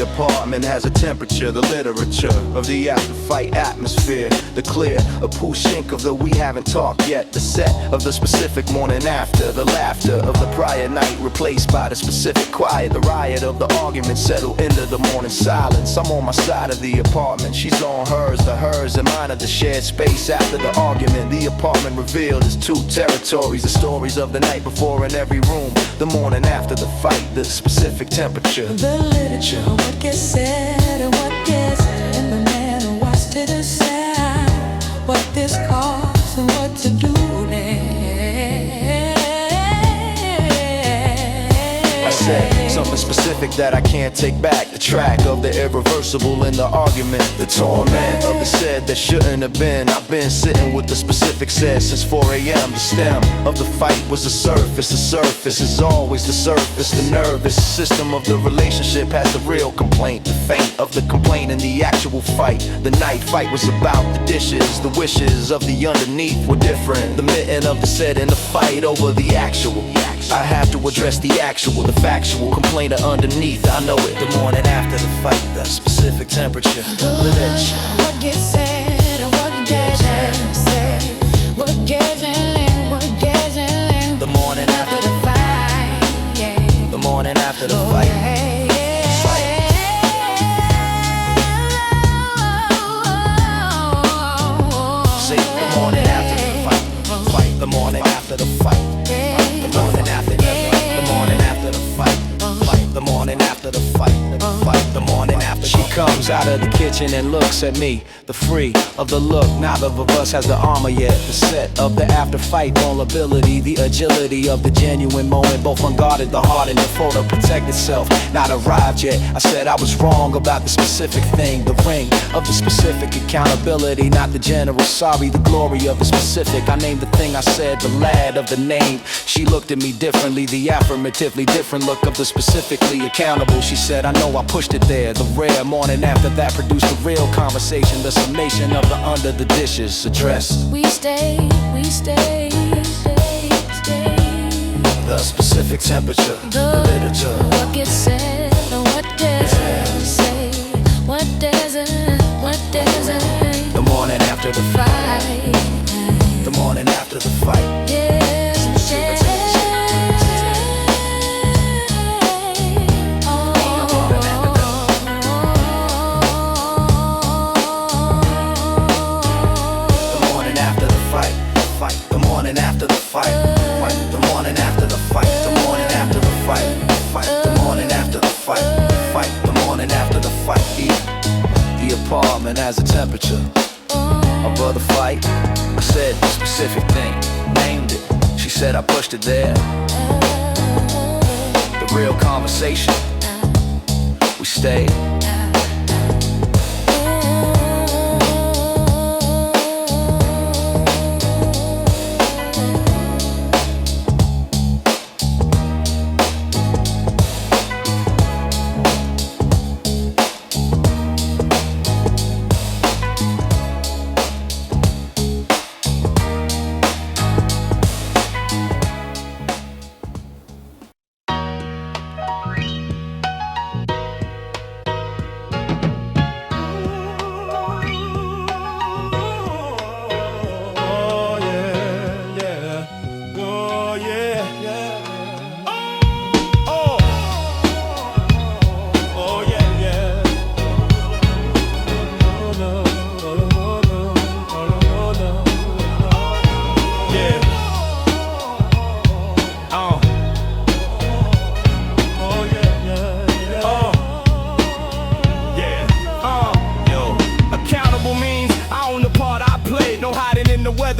Apartment has a temperature, the literature of the after-fight atmosphere, the clear, a pushink of the we haven't talked yet, the set of the specific morning after, the laughter of the prior night replaced by the specific quiet, the riot of the argument settled into the morning silence. I'm on my side of the apartment, she's on hers, the hers and mine of the shared space after the argument. The apartment revealed as two territories, the stories of the night before in every room, the morning after the fight, the specific temperature, the literature, what gets said and what gets, and the man who watched to decide what this costs and what to do next. I said something specific that I can't take back, the track of the irreversible in the argument, the torment of the said that shouldn't have been. I've been sitting with the specific said since 4 a.m. The stem of the fight was the surface is always the surface. The nervous system of the relationship has the real complaint, the feint of the complaint and the actual fight. The night fight was about the dishes, the wishes of the underneath were different. The mitten of the said and the fight over the actual. I have to address the actual, the factual complainer underneath, I know it. The morning after the fight, the specific temperature, the literature. What gets said and what gets said, what gets in, what gets in. The morning after the fight, yeah. The morning after the fight. Say the morning after the fight. Fight the morning after the fight. The morning after the morning after the fight. Fight the morning after the fight. Fight the morning after. She comes out of the kitchen and looks at me, the free of the look. Neither of us has the armor yet. The set of the after fight vulnerability, the agility of the genuine moment. Both unguarded, the heart and the foe to protect itself. Not arrived yet. I said I was wrong about the specific thing. The ring of the specific accountability, not the general. Sorry, the glory of the specific. I named the thing, I said the lad of the name. She looked at me differently, the affirmatively different look of the specifically accountable. She said, I know I pushed it there. The rare morning after that produced a real conversation. The summation of the under the dishes addressed. We stay, we stay, stay, stay. The specific temperature, the literature. What gets said and what doesn't say, what doesn't, what doesn't. The morning after the fight, the morning after the fight. Yes, yes. The morning after the fight, fight the morning after the fight, the morning after the fight, fight the morning after the fight, fight the morning after the fight. The apartment has a temperature. My brother fight. I said the specific thing, named it. She said I pushed it there. The real conversation. We stayed.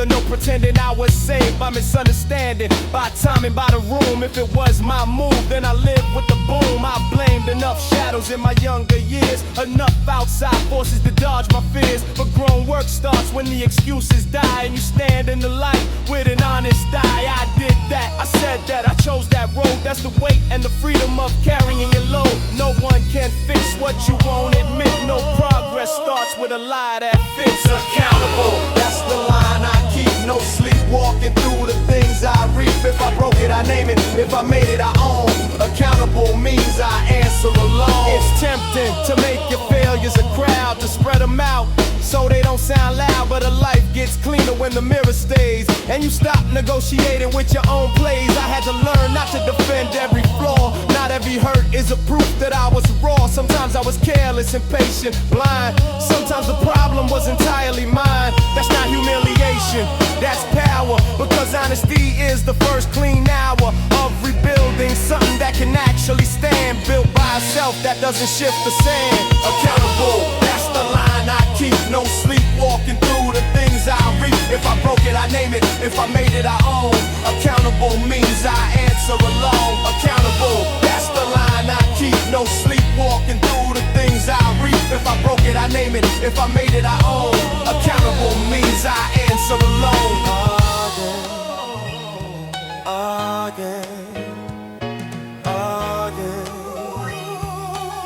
No pretending I was saved by misunderstanding, by timing, by the room. If it was my move, then I lived with the boom. I blamed enough shadows in my younger years, enough outside forces to dodge my fears. But grown work starts when the excuses die, and you stand in the light with an honest eye. I did that, I said that, I chose that road. That's the weight and the freedom of carrying your load. No one can fix what you won't admit. No progress starts with a lie that fits. Accountable, that's the line I keep. No sleep walking through the things I reap. If I broke it, I name it. If I made it, I own. Accountable means I answer alone. It's tempting to make your failures a crowd, to spread them out so they don't sound loud. But a life gets cleaner when the mirror stays, and you stop negotiating with your own plays. I had to learn not to defend every flaw. Not every hurt is a proof that I was raw. Sometimes I was careless, impatient, blind. Sometimes the problem was entirely mine. That's not humiliation, that's power. Because honesty is the first clean hour of rebuilding something that can actually stand. Built by itself that doesn't shift the sand. Accountable, that's the line I keep. No sleep walking through the things I reap. If I broke it, I name it. If I made it, I own. Accountable means I answer alone. Accountable, that's the line I keep. No sleep walking through the things I reap. If I broke it, I name it. If I made it, I own. Accountable means I answer alone.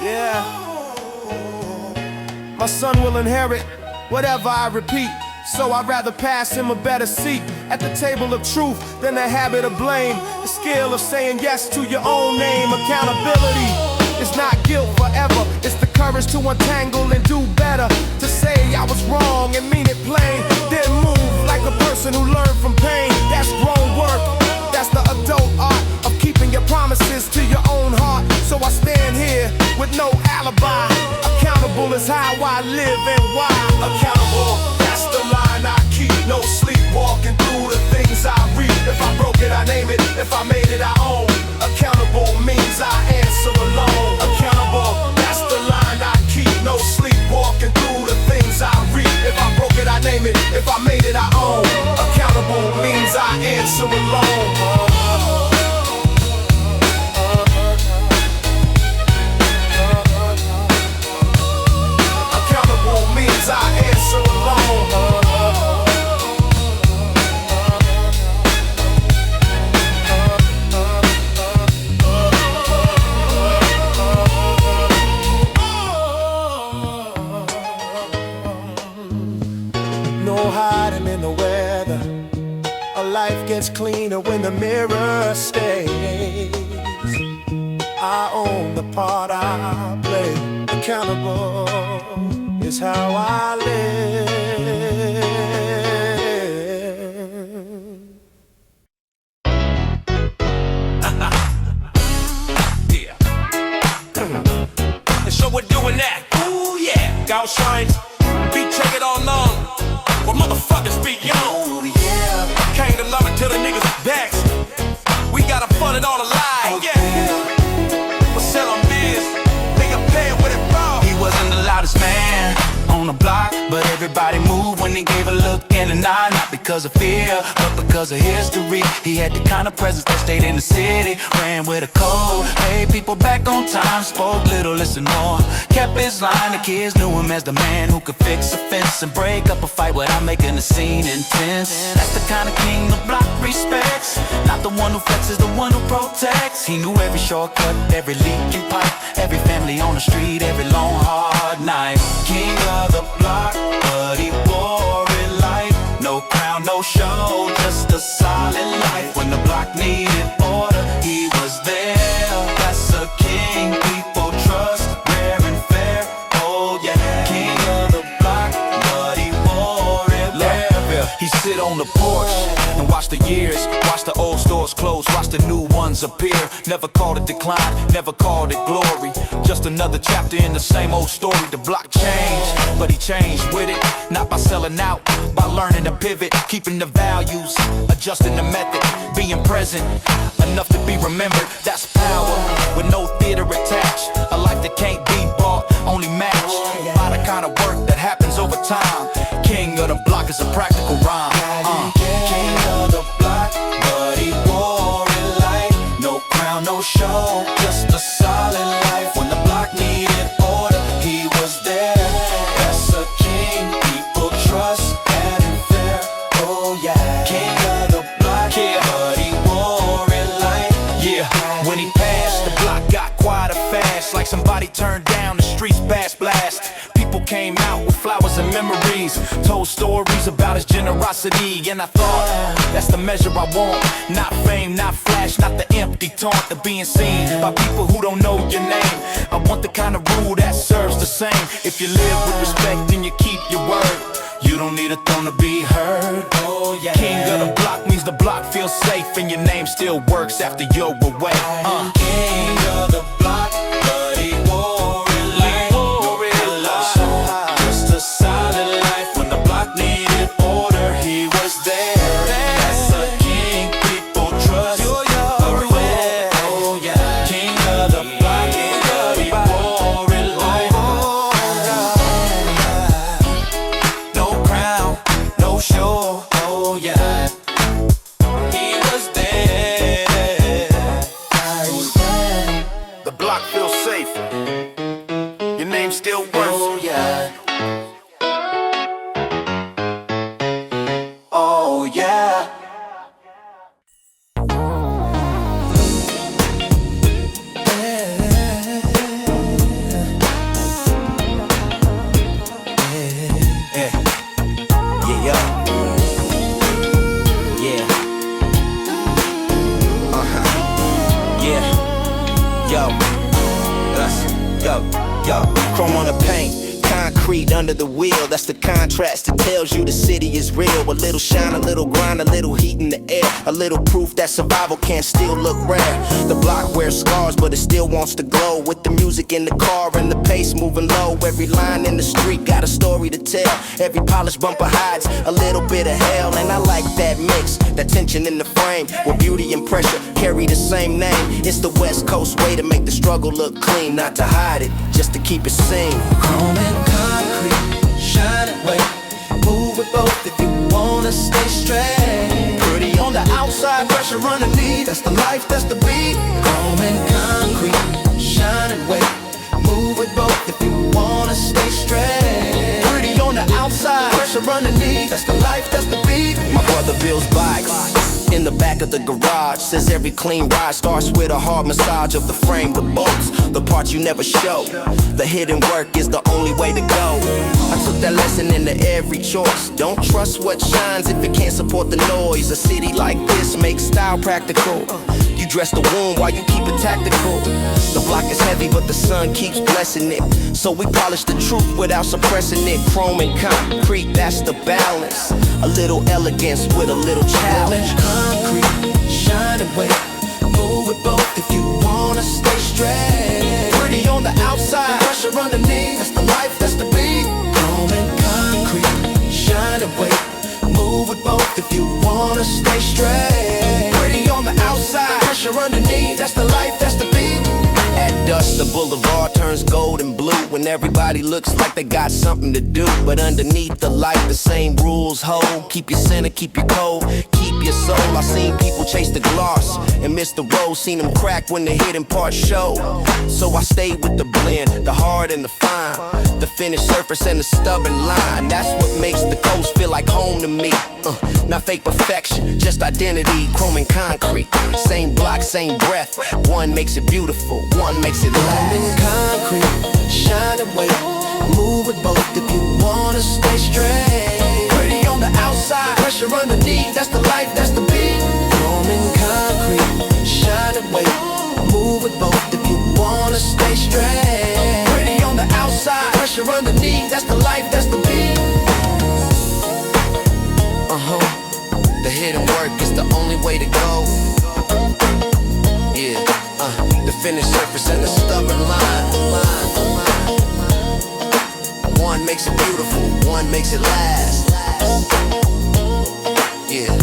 Yeah. My son will inherit whatever I repeat. So I'd rather pass him a better seat at the table of truth than the habit of blame. The skill of saying yes to your own name. Accountability is not guilt forever. It's the courage to untangle and do better. To say I was wrong and mean it plain. Then move like a person who learned from pain. That's grown work. That's the adult art of keeping your promises to your own heart. So I stand here with no alibi. Accountable is how I live and why. Accountable, that's the line I keep. No sleepwalking through the things I read. If I broke it, I name it. If I made it, I own. Accountable means I answer alone. Accountable, that's the line I keep. No sleepwalking through the things I read. If I broke it, I name it. If I made it, I own. Accountable means I answer alone. I answer alone. No hiding in the weather. A life gets cleaner when the mirror stays. I own the part I play. Accountable is how I live. Yeah. And so we're doing that. Ooh yeah. Gauchline, beat check it all long. Well motherfuckers be young. Yeah. Came to love it till the niggas backs. We gotta fund it all alive. Yeah. We'll sell on biz. Nigga paying with it raw. He wasn't the loudest man on the block, but everybody moved when he gave a look in an eye. Not because of fear, but because of history. He had the kind of presence that stayed in the city. Ran with a code, hey, people back on time. Spoke little, listen more. Kept his line, the kids knew him as the man who could fix a fence and break up a fight without making the scene intense. That's the kind of king the block respects. Not the one who flexes, the one who protects. He knew every shortcut, every leaking pipe, every family on the street, every long hard night. King of the block, but he wore it like no crown, no show, just a solid life. When the block needed order, he was there. That's a king people trust, rare and fair. Oh yeah, king of the block, but he wore it well. He sit on the porch and watch the years, watch the old stores close, watch the new ones appear. Never called it decline, never called it glory. Just another chapter in the same old story. The block changed, but he changed with it. Not by selling out, by learning to pivot, keeping the values, adjusting the method, being present, enough to be remembered. That's power, with no theater attached. A life that can't be bought, only matched by the kind of work that happens over time. King of the block is a practical rhyme. King of the block, but he wore it like no crown, no show, just a solid life. When the block needed order, he was there. That's a king people trust, and fair. Oh yeah, king of the block, yeah, but he wore it like, yeah. When he passed, the block got quieter fast, like somebody turned down the streets blast. People came out with flowers and memories, told stories about his generosity. And I thought, that's the measure I want. Not fame, not flash, not the empty taunt of being seen by people who don't know your name. I want the kind of rule that serves the same. If you live with respect, then you keep your word. You don't need a throne to be heard. Oh yeah. King of the block means the block feels safe, and your name still works after you're away. King of the block, but he wore it like just a solid life. When the block needed order, he was there. That's a king people trust. Oh yeah, king of the block, but he wore it like no crown, no show. Oh yeah, he was there. He was there. Yo, chrome on the paint, concrete under the wheel. That's the contrast that tells you the city is real. A little shine, a little grind, a little heat in the air. A little proof that survival can still look rare. The block wears scars, but it still wants to glow. With the music in the car and the pace moving low. Every line in the street got a story to tell. Every polished bumper hides a little bit of hell. And I like that mix, that tension in the frame, where beauty and pressure carry the same name. It's the West Coast way to make the struggle look clean. Not to hide it, just to keep it seen. Chrome and concrete, shine it way. Move with both if you wanna stay straight. Pretty on the outside, pressure underneath. That's the life, that's the beat. Chrome and concrete, shine it way. Move with both if you wanna stay straight. Pretty on the outside, Pressure underneath. That's the life, that's the beat. my brother builds bikes in the back of the garage. Says every clean ride starts with a hard massage of the frame, the bolts, the parts you never show. The hidden work is the only way to go. I took that lesson into every choice. Don't trust what shines if it can't support the noise. A city like this makes style practical. You dress the wound while you keep it tactical. The block is heavy, but the sun keeps blessing it. So we polish the truth without suppressing it. Chrome and concrete, that's the balance. A little elegance with a little challenge. Concrete, shine it way. Move with both if you wanna stay straight. Pretty on the outside, Pressure underneath. That's the life, that's the beat. Chrome and concrete, shine it way. Move with both if you wanna stay straight. pretty on the outside. Pressure underneath. That's the life, that's the beat. At dusk, the boulevard turns gold and blue when everybody looks like they got something to do. But underneath the light, the same rules hold. Keep your center, keep your cold, keep your soul. I seen people chase the gloss and miss the road. Seen them crack when the hidden parts show. So I stayed with the blend, the hard and the fine, the finished surface and the stubborn line. That's what makes the coast feel like home to me. Not fake perfection, just identity. Chrome and concrete, same block, same breath. One makes it beautiful, one makes it Chrome last. and concrete, shine it way. Move with both if you wanna stay straight. Pretty on the outside, Pressure underneath. That's the life, that's the beat. Chrome and concrete, shine it way. Move with both if you wanna stay straight. pretty on the outside. Pressure underneath. That's the life, that's the beat. The hidden work is the only way to go. Yeah, the finished surface and the stubborn line. One makes it beautiful, one makes it last. Yeah.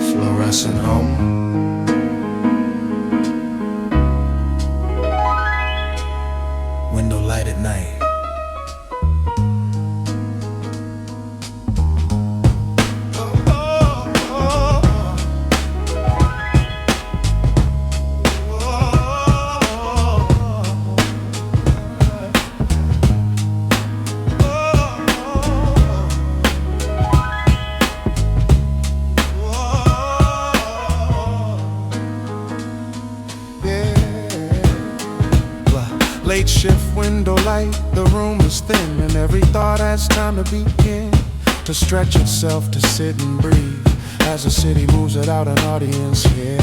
Fluorescent home. Window light at night. Late shift window light, the room is thin, and every thought has time to begin, to stretch itself, to sit and breathe, as the city moves without an audience here.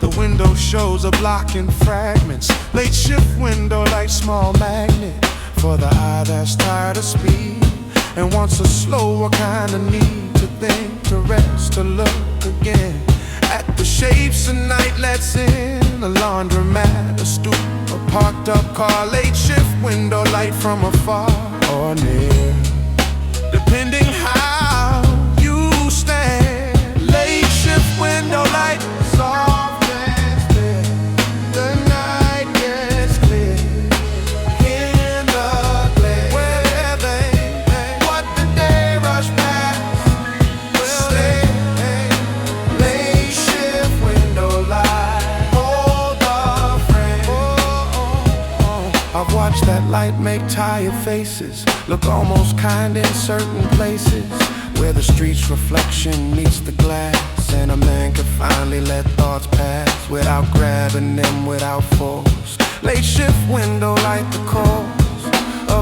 The window shows a block in fragments. Late shift window light, small magnet, for the eye that's tired of speed, and wants a slower kind of need, to think, to rest, to look again at the shapes the night lets in. A laundromat, a stoop, a parked up car. Late shift window light from afar or near, depending how you stand. Late shift window light, soft and clear. The night gets clear in the glare, where they what the day rush past will stay. Late shift window light, hold the frame. I've watched that light make tired faces look almost kind in certain places, where the street's reflection meets the glass, and a man can finally let thoughts pass without grabbing them, without force. Late shift window light, the cause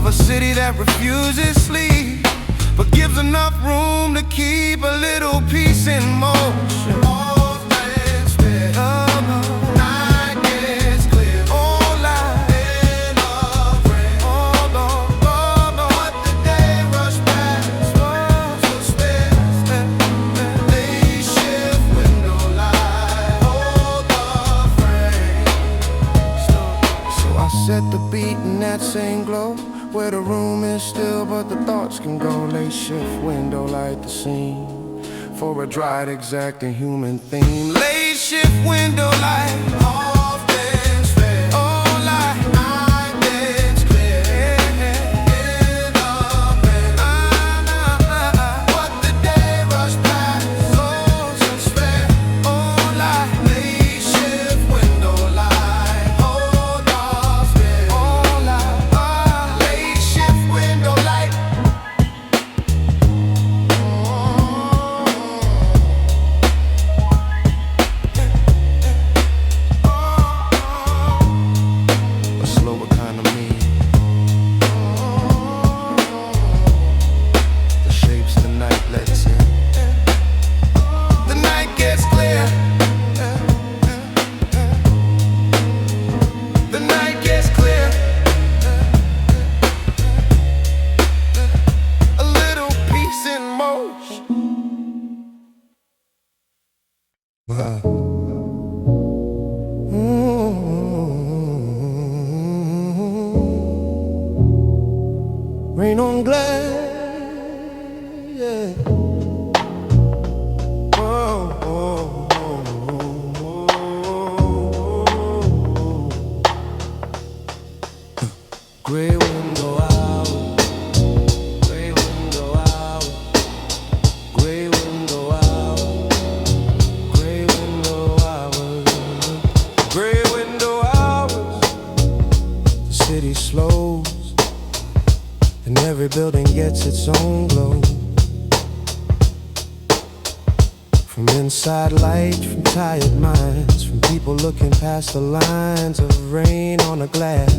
of a city that refuses sleep, but gives enough room to keep a little peace in motion. All things fair. Night gets clear. All light in a rain. All on. But the day rush past. So spare. Late shift window light. Hold the frame. So I set the beat in that same glow, where the room is still but the thoughts can go. Late shift window light the scene for a dry, exact and human theme. Late shift window light. All things fair. All light. Night gets clear. In the rain. What the day rush past. Souls and spare. All light. Late shift window light. Hold off there. All light. Late shift window light. A slower kind of me. The shapes the night lets in. The night gets clear. The night gets clear. A little peace in motion. Rain on glass, yeah. Gray window hours, gray window hours, gray window hours, gray window hours, gray window hours. The city slows, and every building gets its own glow. From inside light, from tired minds, from people looking past the lines of rain on a glass.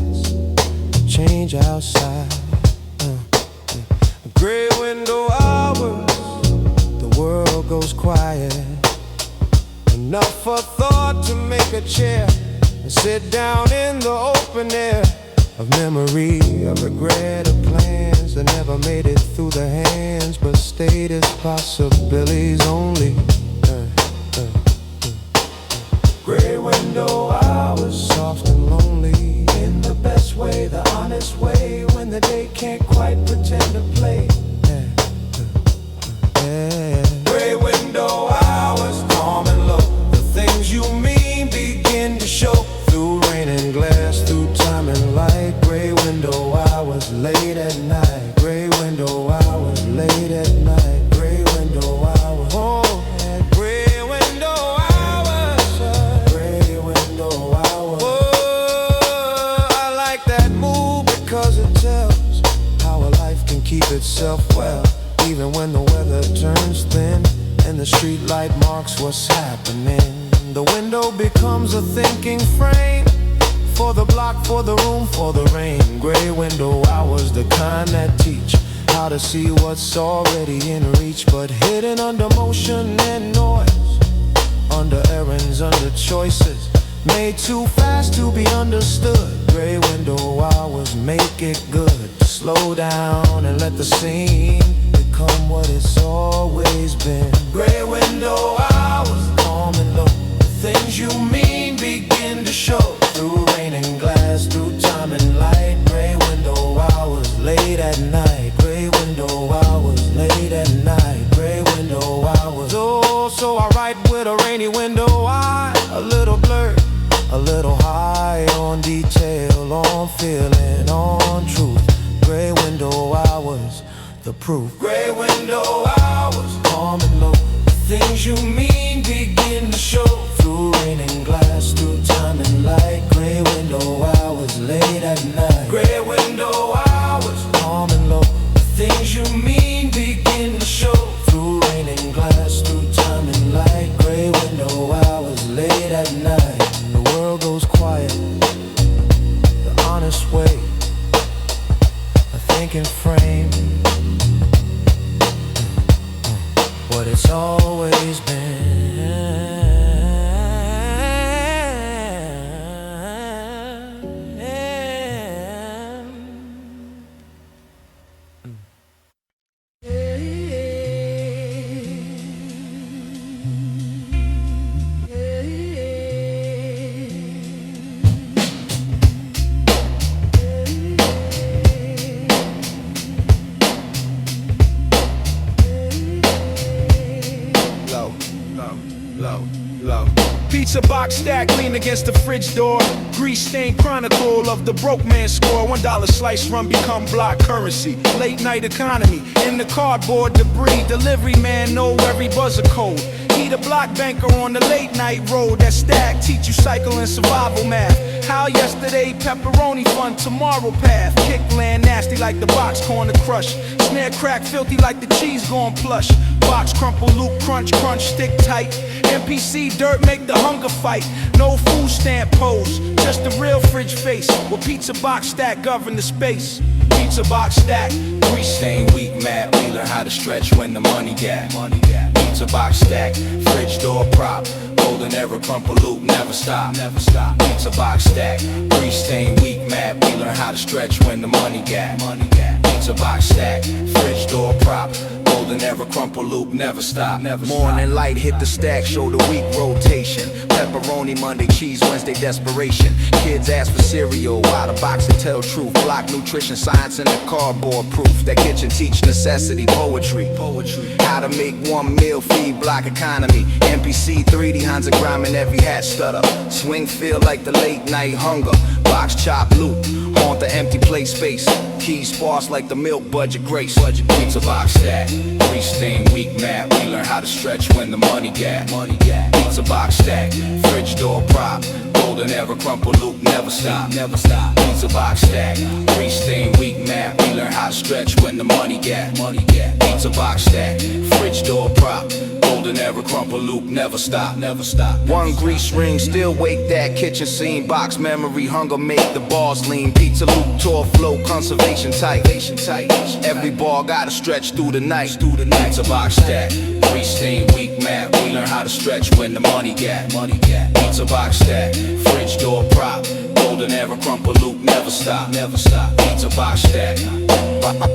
Change outside. Gray window hours, the world goes quiet. Enough for thought to make a chair and sit down in the open air. Of memory, of regret, of plans that never made it through the hands, but stayed as possibilities only. Gray window hours, soft and lonely, in the best way, the honest way, when the day can't quite pretend to play. Gray window hours, calm and low, the things you mean begin to show. Through rain and glass, through time and light. Gray window hours, late at night. Gray window hours, late at night. Gray window hours, oh, yeah. Gray window hours, gray window hours. Oh, I like that move because it tells how a life can keep itself well, even when the weather turns thin and the street light marks what's happening. The window becomes a thinking frame for the block, for the room, for the rain. Gray window hours, the kind that teach how to see what's already in reach, but hidden under motion and noise, under errands, under choices, made too fast to be understood. Gray window hours make it good to slow down and let the scene become what it's always been. Gray window hours, calm and low, things you mean begin to show. Through rain and glass, through time and light. Gray window hours, late at night. Gray window hours, late at night. Gray window hours. Oh, so I write with a rainy window eye, a little blurred, a little high on detail, on feeling, on truth. Gray window hours, the proof. Gray window hours, calm and low, things you mean begin to show. Through rain and glass, through time and light. Gray window hours, late at night. Gray window hours, calm and low, things you mean begin to show. Through rain and glass, through time and light. Gray window hours, late at night. And the world goes quiet, the honest way, of thinking frame what it's always been. Pizza box stack, lean against the fridge door. Grease stained chronicle of the broke man score. $1 slice run become block currency. Late night economy in the cardboard debris. Delivery man know every buzzer code. He the block banker on the late night road. That stack teach you cycle and survival math. How yesterday pepperoni fun, tomorrow path. Kick land nasty like the box corner crush. Snare crack filthy like the cheese gone plush. Box crumple, loop crunch, crunch, stick tight. MPC dirt make the hunger fight. No food stamp pose, just the real fridge face. With pizza box stack govern the space. Pizza box stack, grease stain, weak mad. We learn how to stretch when the money gap. Pizza box stack, fridge door prop. Golden era, crumple loop, never stop. Pizza box stack, grease stain, weak mad. We learn how to stretch when the money gap. Pizza box stack, fridge door prop. Golden era, crumple loop, never stop. Morning light hit the stack, show the week rotation. Pepperoni Monday, cheese Wednesday, desperation. Kids ask for cereal, while the box and tell truth. Block nutrition, science in the cardboard proof. That kitchen teach necessity, poetry. How to make one meal, feed block economy. MPC 3D, Hans and grime in every hat stutter. Swing feel like the late night hunger. Box chop loop, haunt the empty plate space. Keys sparse like the milk budget grace. Pizza box stack, grease stain, weak map. We learn how to stretch when the money gap. Pizza box stack, fridge door prop. Golden era, crumple loop, never stop. Pizza box stack, grease stain, weak map. We learn how to stretch when the money gap. Pizza box stack, fridge door prop. Golden era, crumple loop, never stop. One grease ring, still wake that kitchen scene. Box memory, hunger make the bars lean. Pizza loop, tour flow, conservation tight. Every bar gotta stretch through the night. Pizza box stack, grease stain, weak map. We learn how to stretch when the money gap. Pizza box stack, fridge door prop. Golden era, crumple loop, never stop. Pizza box stack,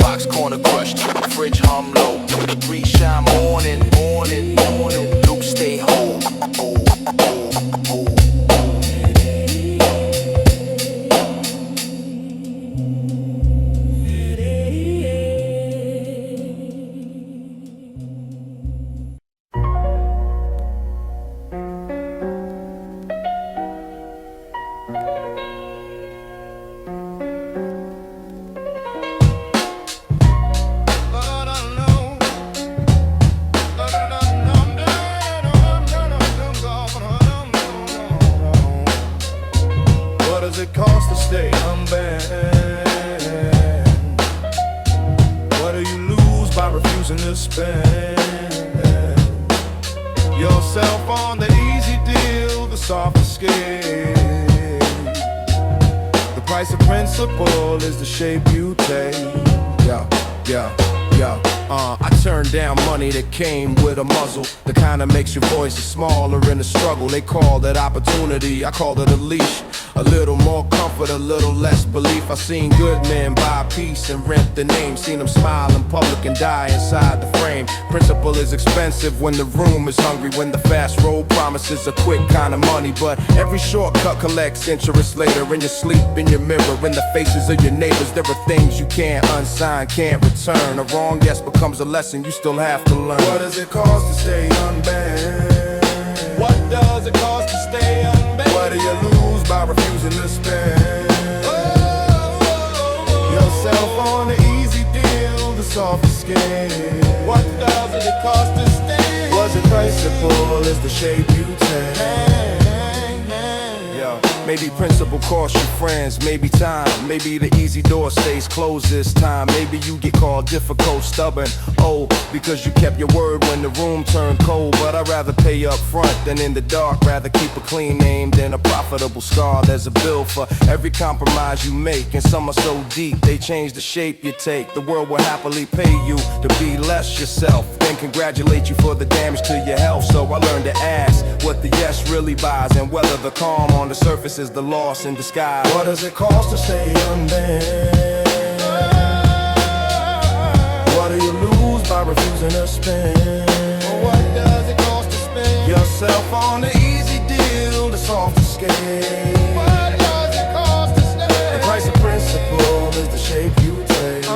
box corner crushed. Fridge hum low, grease shine morning. Loop stay whole. Yourself on the easy deal, the softer scale. The price of principle is the shape you take. I turned down money that came with a muzzle. The kind that makes your voice smaller in the struggle. They call that opportunity, I call it a leash. A little more comfort, a little less belief. I seen good men buy peace and rent the name. Seen them smile in public and die inside the frame. Principle is expensive when the room is hungry. When the fast road promises a quick kind of money. But every shortcut collects interest later. In your sleep, in your mirror, in the faces of your neighbors. There are things you can't unsign, can't return. A wrong guess becomes a lesson you still have to learn. What does it cost to stay unbanned? What does it cost to stay unbanned? What do you lose by refusing to spend? Yourself on the easy deal, the softer skin. What does it cost to stay? Was it principle is the shape you take? Yo. Maybe principle costs you friends, maybe time. Maybe the easy door stays closed this time. Maybe you get called difficult, stubborn, oh, because you kept your word when the room turned cold. But I'd rather pay up front than in the dark. Rather keep a clean name than a profitable scar. There's a bill for every compromise you make, and some are so deep they change the shape you take. The world will happily pay you to be less yourself, then congratulate you for the damage to your health. So I learned to ask what the yes really buys, and whether the calm on the surface is the loss in disguise. What does it cost to stay unbent? What do you lose by refusing to spend? What does it cost to spend yourself on the easy deal, the soft escape? What does it cost to stay? The price of principle is the shape you take.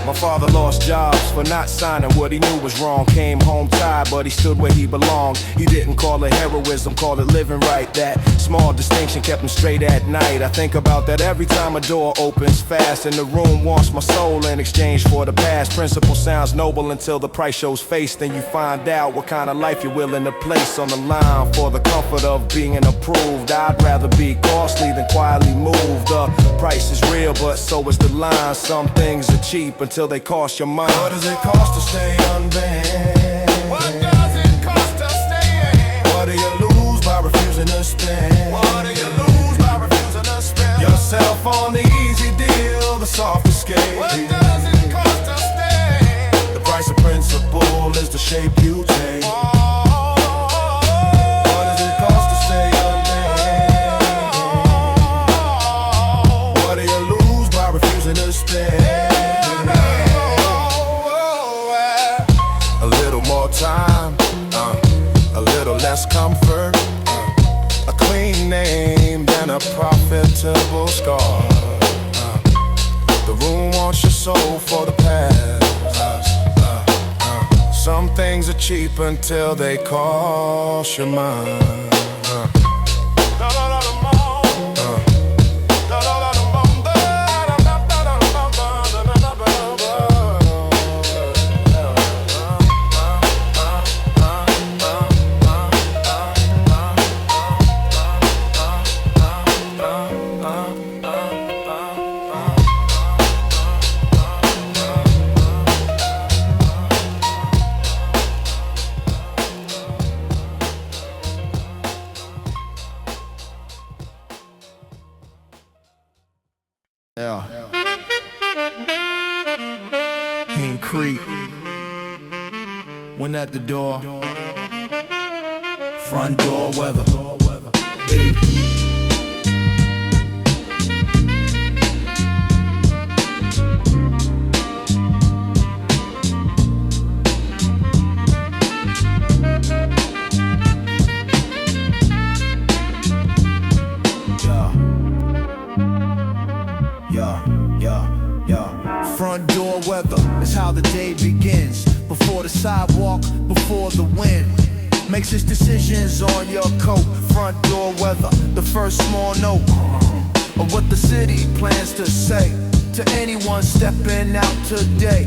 My father lost jobs for not signing what he knew was wrong. Came home tired, but he stood where he belonged. He didn't call it heroism, called it living right. That small distinction kept him straight at night. I think about that every time a door opens fast, and the room wants my soul in exchange for the past. Principle sounds noble until the price shows face. Then you find out what kind of life you're willing to place on the line for the comfort of being approved. I'd rather be costly than quietly moved. The price is real, but so is the line. Some things are cheap until they cost your mind. What does it cost to stay unbent? What does it cost to stay? What do you lose by refusing to spend? What do you lose by refusing to spend yourself on the easy deal, the soft escape? What does it cost to stay? The price of principle is the shape you take. What does it cost to stay unbent? What do you lose by refusing to spend? Time, a little less comfort, a clean name than a profitable scar. The room wants your soul for the past. Some things are cheap until they cost your mind. Yeah. In Crete, when at the door, front door weather. Front door weather is how the day begins. Before the sidewalk, before the wind makes its decisions on your coat. Front door weather, the first small note of what the city plans to say to anyone stepping out today.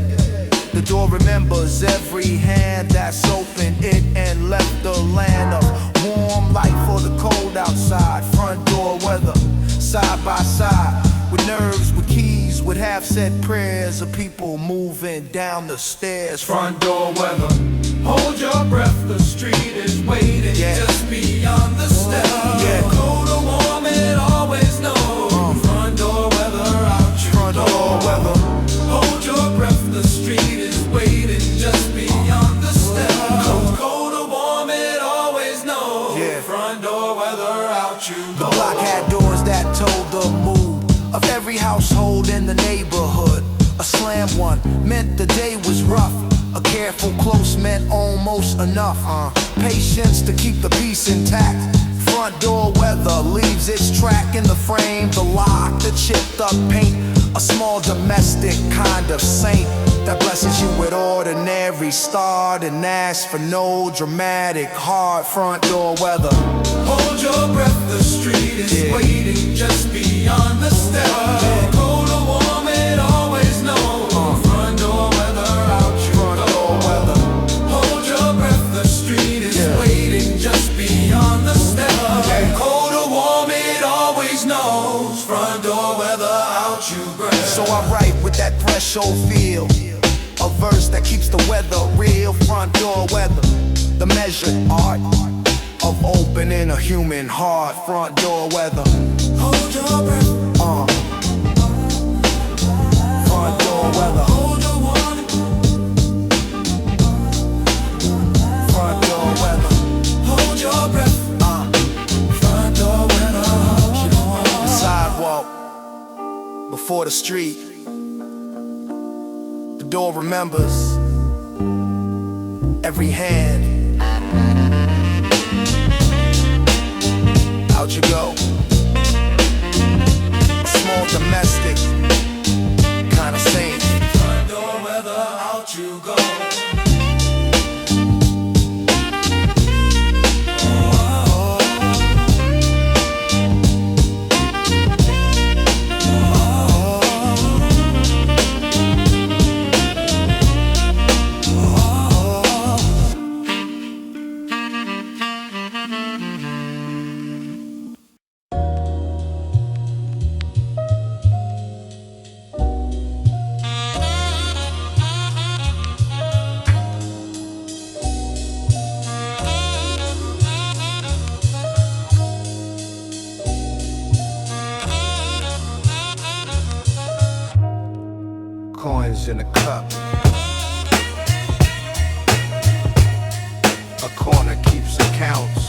The door remembers every hand that's opened it and left the land of warm light for the cold outside. Front door weather, side by side, with nerves, with keys, with half-said prayers of people moving down the stairs. Front door weather, hold your breath, the street is waiting just beyond the step. Cold or warm, it always knows. Front door weather, out you Front door weather, hold your breath, the street is waiting just beyond the step. Cold or warm, it always knows. Front door weather, out you the go. block had doors that told the mood of every household in the neighborhood. A slam one meant the day was rough. A careful close meant almost enough. Patience to keep the peace intact. Front door weather leaves its track in the frame, the lock, the chipped up paint. A small domestic kind of saint that blesses you with ordinary start and asks for no dramatic hard. Front door weather, hold your breath, the street is waiting just beyond the step. Cold or warm, it always knows. Front door weather, out you front door weather. hold your breath, the street is waiting just beyond the step. So I write with that threshold feel, a verse that keeps the weather real, front door weather. The measured art of opening a human heart, front door weather. Hold your breath. Front door weather. Hold your water. Front door weather. Hold your breath. Front door weather. The sidewalk before the street. The door remembers every hand. Out you go. Small domestic kind of scene. Front door weather, out you go. Coins in a cup. A corner keeps accounts.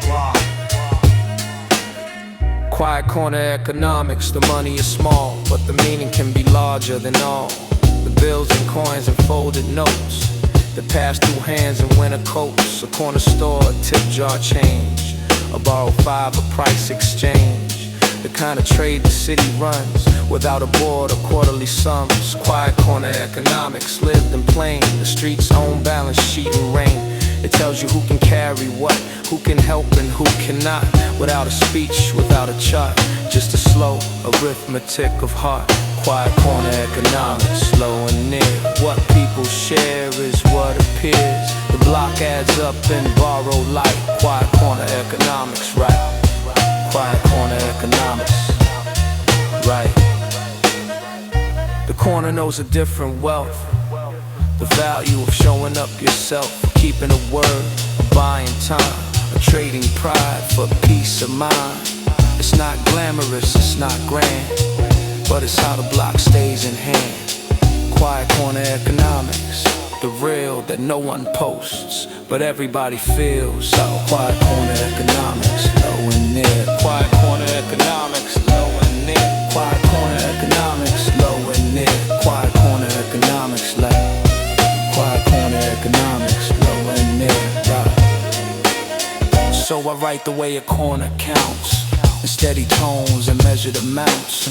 Wow. Quiet corner economics, the money is small, but the meaning can be larger than all. The bills and coins and folded notes that pass through hands in winter coats. A corner store, a tip jar change, a borrow $5, a price exchange. The kind of trade the city runs without a board or quarterly sums. Quiet corner economics, lived in plain, the street's own balance sheet and rain. It tells you who can carry what, who can help and who cannot. Without a speech, without a chart, just a slow arithmetic of heart. Quiet corner economics, slow and near. What people share is what appears. The block adds up and borrow light. Quiet corner economics, right? Quiet corner economics, right? The corner knows a different wealth. The value of showing up yourself, keeping a word, buying time, or trading pride for peace of mind. It's not glamorous, it's not grand, but it's how the block stays in hand. Quiet corner economics, the real that no one posts, but everybody feels. So quiet corner economics, low and near. Quiet corner economics, low and near. Quiet corner economics, low and near. Quiet corner economics, low. Quiet corner economics, low and near. Right. So I write the way a corner counts, in steady tones and measured amounts.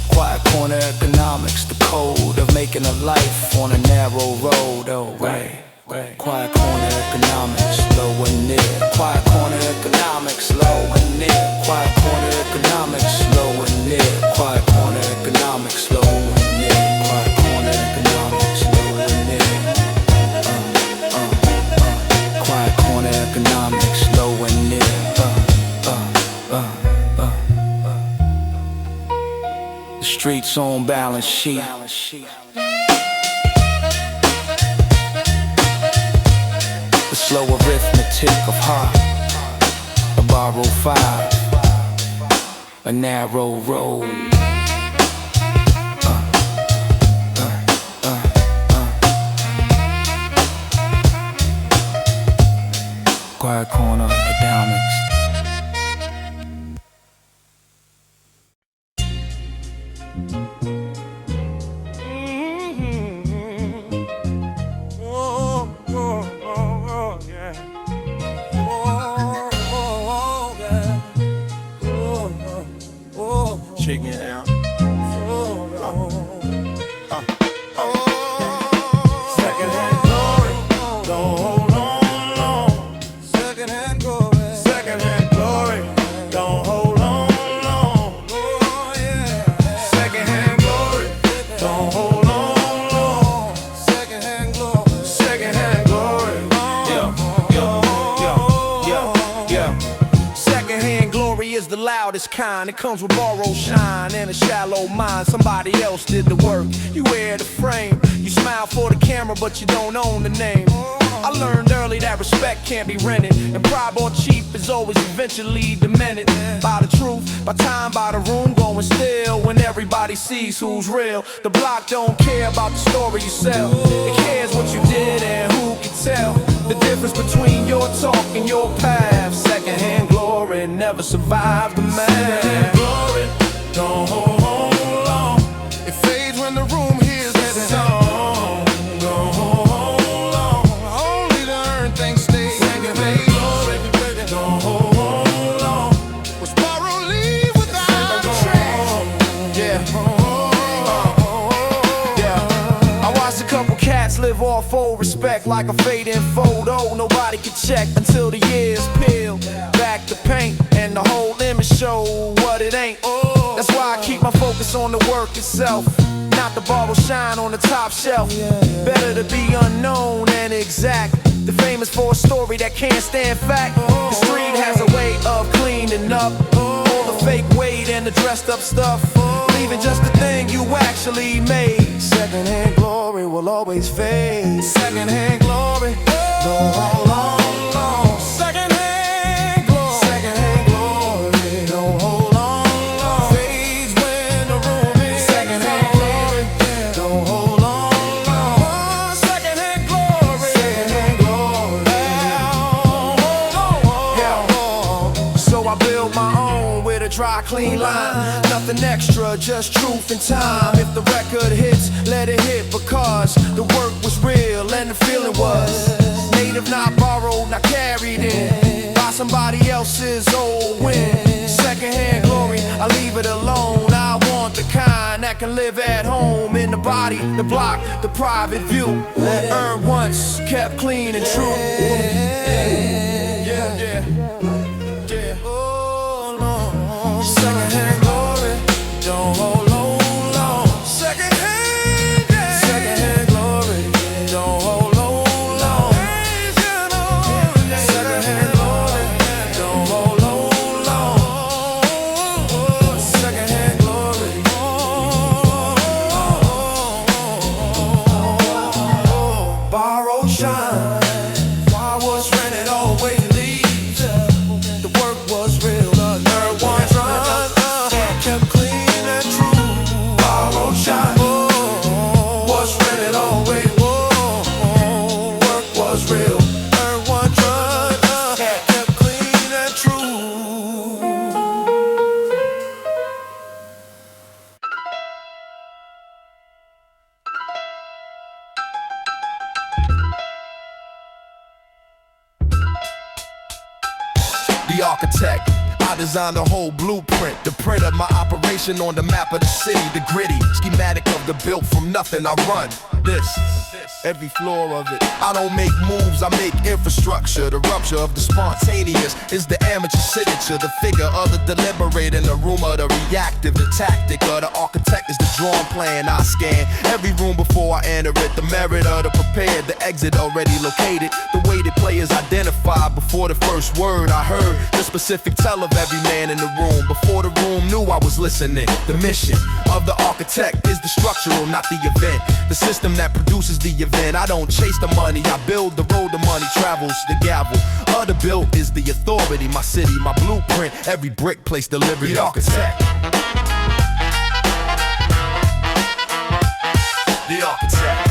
Quiet corner economics, the code of making a life on a narrow road. Oh, right. Quiet corner economics, low and near. Quiet corner economics, low and near. Quiet corner economics, low and near. Quiet corner economics, low and near. Quiet corner economics, low and near. Quiet corner economics, low and near. The street's own balance sheet. The slow arithmetic of heart. A borrow $5, a narrow road. Quiet corner economics. Check it out. Secondhand glory, don't hold on long. Secondhand glory, secondhand glory, don't hold on long. Oh yeah, secondhand glory, don't hold on long. Secondhand glory, secondhand glory. Yeah. Secondhand glory is the loudest kind. It comes with borrowed shine and a shallow mind. Somebody else did the work, you wear the frame. You smile for the camera, but you don't own the name. I learned early that respect can't be rented, and pride bought cheap is always eventually demented. By the truth, by time, by the room, going still when everybody sees who's real. The block don't care about the story you sell, it cares what you did and who can tell the difference between your talk and your path. Secondhand glory never survived the man. Secondhand glory don't hold long. It fades when the room hears that song. Don't hold long. Only to earn things stay. Secondhand glory don't hold long. Was borrowed, leave without a trace. Yeah. I watched a couple cats live off old respect like a fading photo. Nobody can check until the years peel back the paint and the whole image show what it ain't. That's why I keep my focus on the work itself, not the borrow shine on the top shelf. Better to be unknown and exact. The famous for a story that can't stand fact. The street has a way of cleaning up all the fake weight and the dressed up stuff, leaving just the thing you actually made. Secondhand glory will always fade. Secondhand glory, don't hold on long. Secondhand glory, secondhand glory, don't hold on long. Fades when the room is. Secondhand glory, don't hold on long. Secondhand glory, secondhand glory, yeah. So I build my own with a dry, clean line. Nothing extra, just truth and time. If the record hits, let it hit, because the work was real and the feeling was native, not borrowed, not carried in by somebody else's old win. Secondhand glory, I leave it alone. I want the kind that can live at home in the body, the block, the private view. Earned once, kept clean and true. Yeah. Oh, no. Secondhand glory, don't hold long. Secondhand, yeah. Secondhand glory, don't hold long. Secondhand glory, don't hold long. Secondhand glory, borrow shine. Why was rented always leave? The work was real. Earned one run, kept clean and true. Borrow shine. Was rented always. Work was real. Earned one run, kept clean and true. The architect, I designed a whole blueprint, the print of my operation on the map of the city, the gritty schematic of the built from nothing. I run this, every floor of it. I don't make moves, I make infrastructure. The rupture of the spontaneous is the amateur signature, the figure of the deliberate in the room of the reactive. The tactic of the architect is the drawn plan. I scan every room before I enter it. The merit of the prepared, the exit already located. The way the players identified before the first word I heard. The specific tell of every man in the room before the room knew I was listening. The mission of the architect is the structural, not the event. The system that produces the event. I don't chase the money, I build the road the money travels. The gavel of the built is the authority. My city, my blueprint, every brick place delivered. The architect. The architect.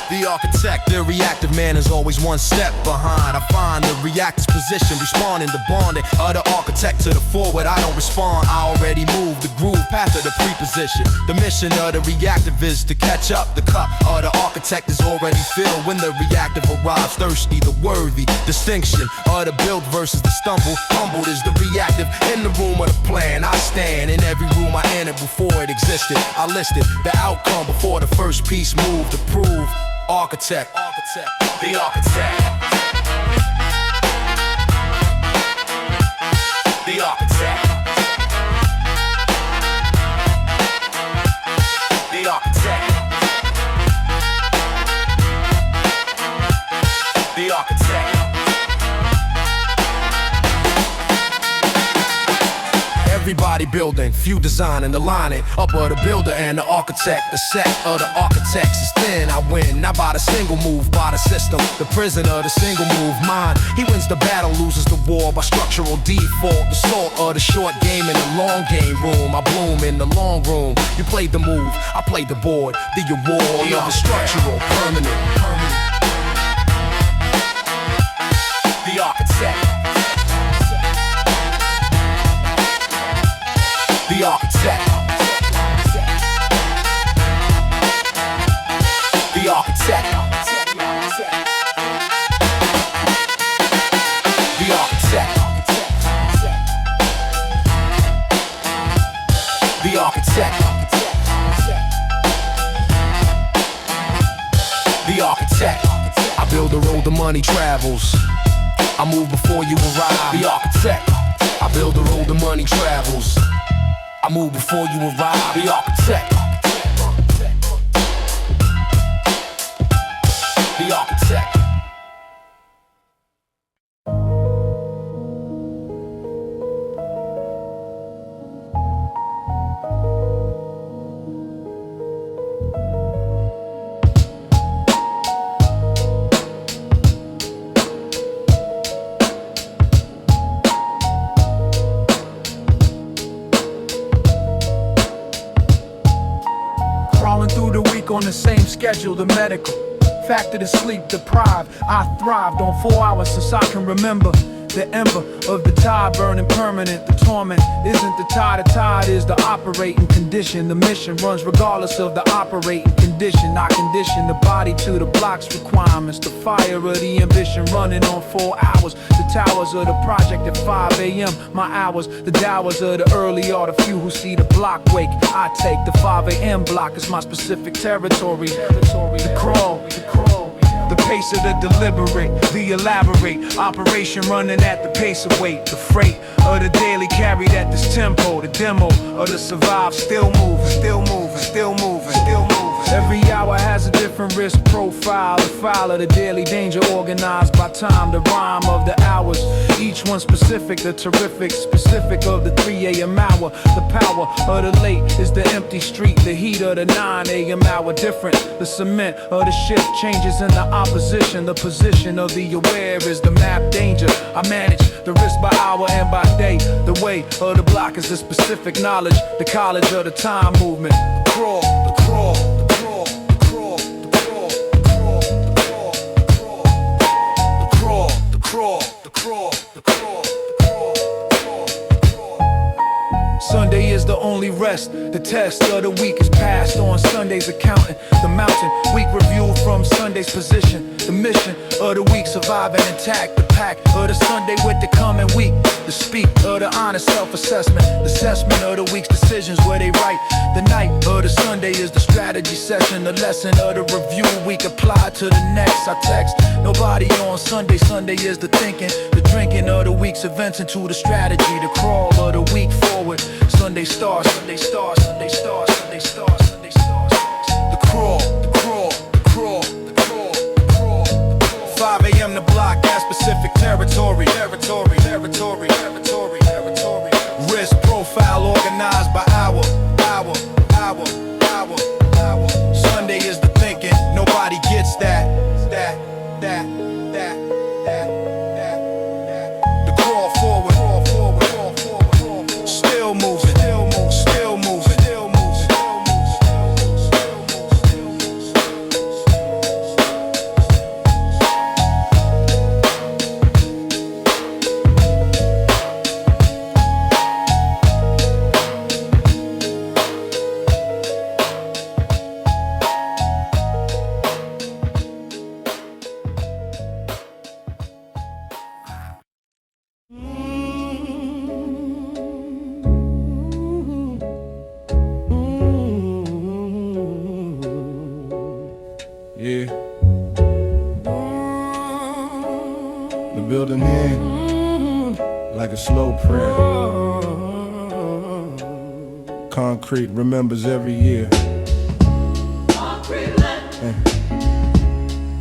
The architect, the reactive man is always one step behind. I find the reactor's position, responding to bonding of the architect to the forward. I don't respond, I already move the groove path of the preposition. The mission of the reactive is to catch up. The cup of the architect is already filled when the reactive arrives. Thirsty, the worthy distinction of the build versus the stumble. Humbled is the reactive in the room of the plan. I stand in every room I entered before it existed. I listed the outcome before the first piece moved to prove. Architect, the architect, the architect, the architect, the architect. Everybody building, few designing, aligning. Up of the builder and the architect. The set of the architects is thin. I win, not by the single move, by the system. The prisoner, the single move, mine. He wins the battle, loses the war by structural default. The salt of the short game in the long game room. I bloom in the long room. You played the move, I played the board. The award of the structural, permanent. The architect. The architect. The architect. The architect. The architect. The architect. I build the road the money travels. I move before you arrive. The architect. I build the road the money travels. I move before you arrive. The architect. The architect. On the same schedule, the medical factor to sleep deprived. I thrived on 4 hours since I can remember. The ember of the tide burning permanent. The torment isn't the tide is the operating condition. The mission runs regardless of the operating condition. I condition the body to the block's requirements. The fire of the ambition running on 4 hours. The towers of the project at 5 a.m. My hours, the dowers of the early are the few who see the block wake. I take the 5 a.m. block as my specific territory. The crawl. The pace of the deliberate, the elaborate operation running at the pace of weight. The freight of the daily carried at this tempo. The demo of the survive, still moving, still moving, still moving, still moving. Every hour has a different risk profile. The file of the daily danger organized by time. The rhyme of the hours, each one specific. The terrific, specific of the 3 a.m. hour. The power of the late is the empty street. The heat of the 9 a.m. hour different. The cement of the shift changes in the opposition. The position of the aware is the map danger. I manage the risk by hour and by day. The way of the block is the specific knowledge. The college of the time movement. The crawl, the crawl. Sunday is the only rest. The test of the week is passed on Sunday's accounting. The mountain week review from Sunday's position. The mission of the week surviving intact. The pack of the Sunday with the coming week. The speak of the honest self-assessment. The assessment of the week's decisions where they write. The night of the Sunday is the strategy session. The lesson of the review week applied to the next. I text nobody on Sunday. Sunday is the thinking. The drinking of the week's events into the strategy. The crawl of the week forward. Sunday stars, Sunday stars, Sunday stars, Sunday stars, Sunday stars. The crawl, the crawl, the crawl, the crawl, the crawl. 5 a.m. the block, that specific territory, territory, territory, territory, territory. Risk profile organized by hour, hour, hour, hour, hour. Sunday is the thinking, nobody gets that. The crawl forward, crawl forward, crawl forward, crawl forward. Still moving. Yeah. The building here, like a slow prayer. Concrete remembers every year. Concrete Lent.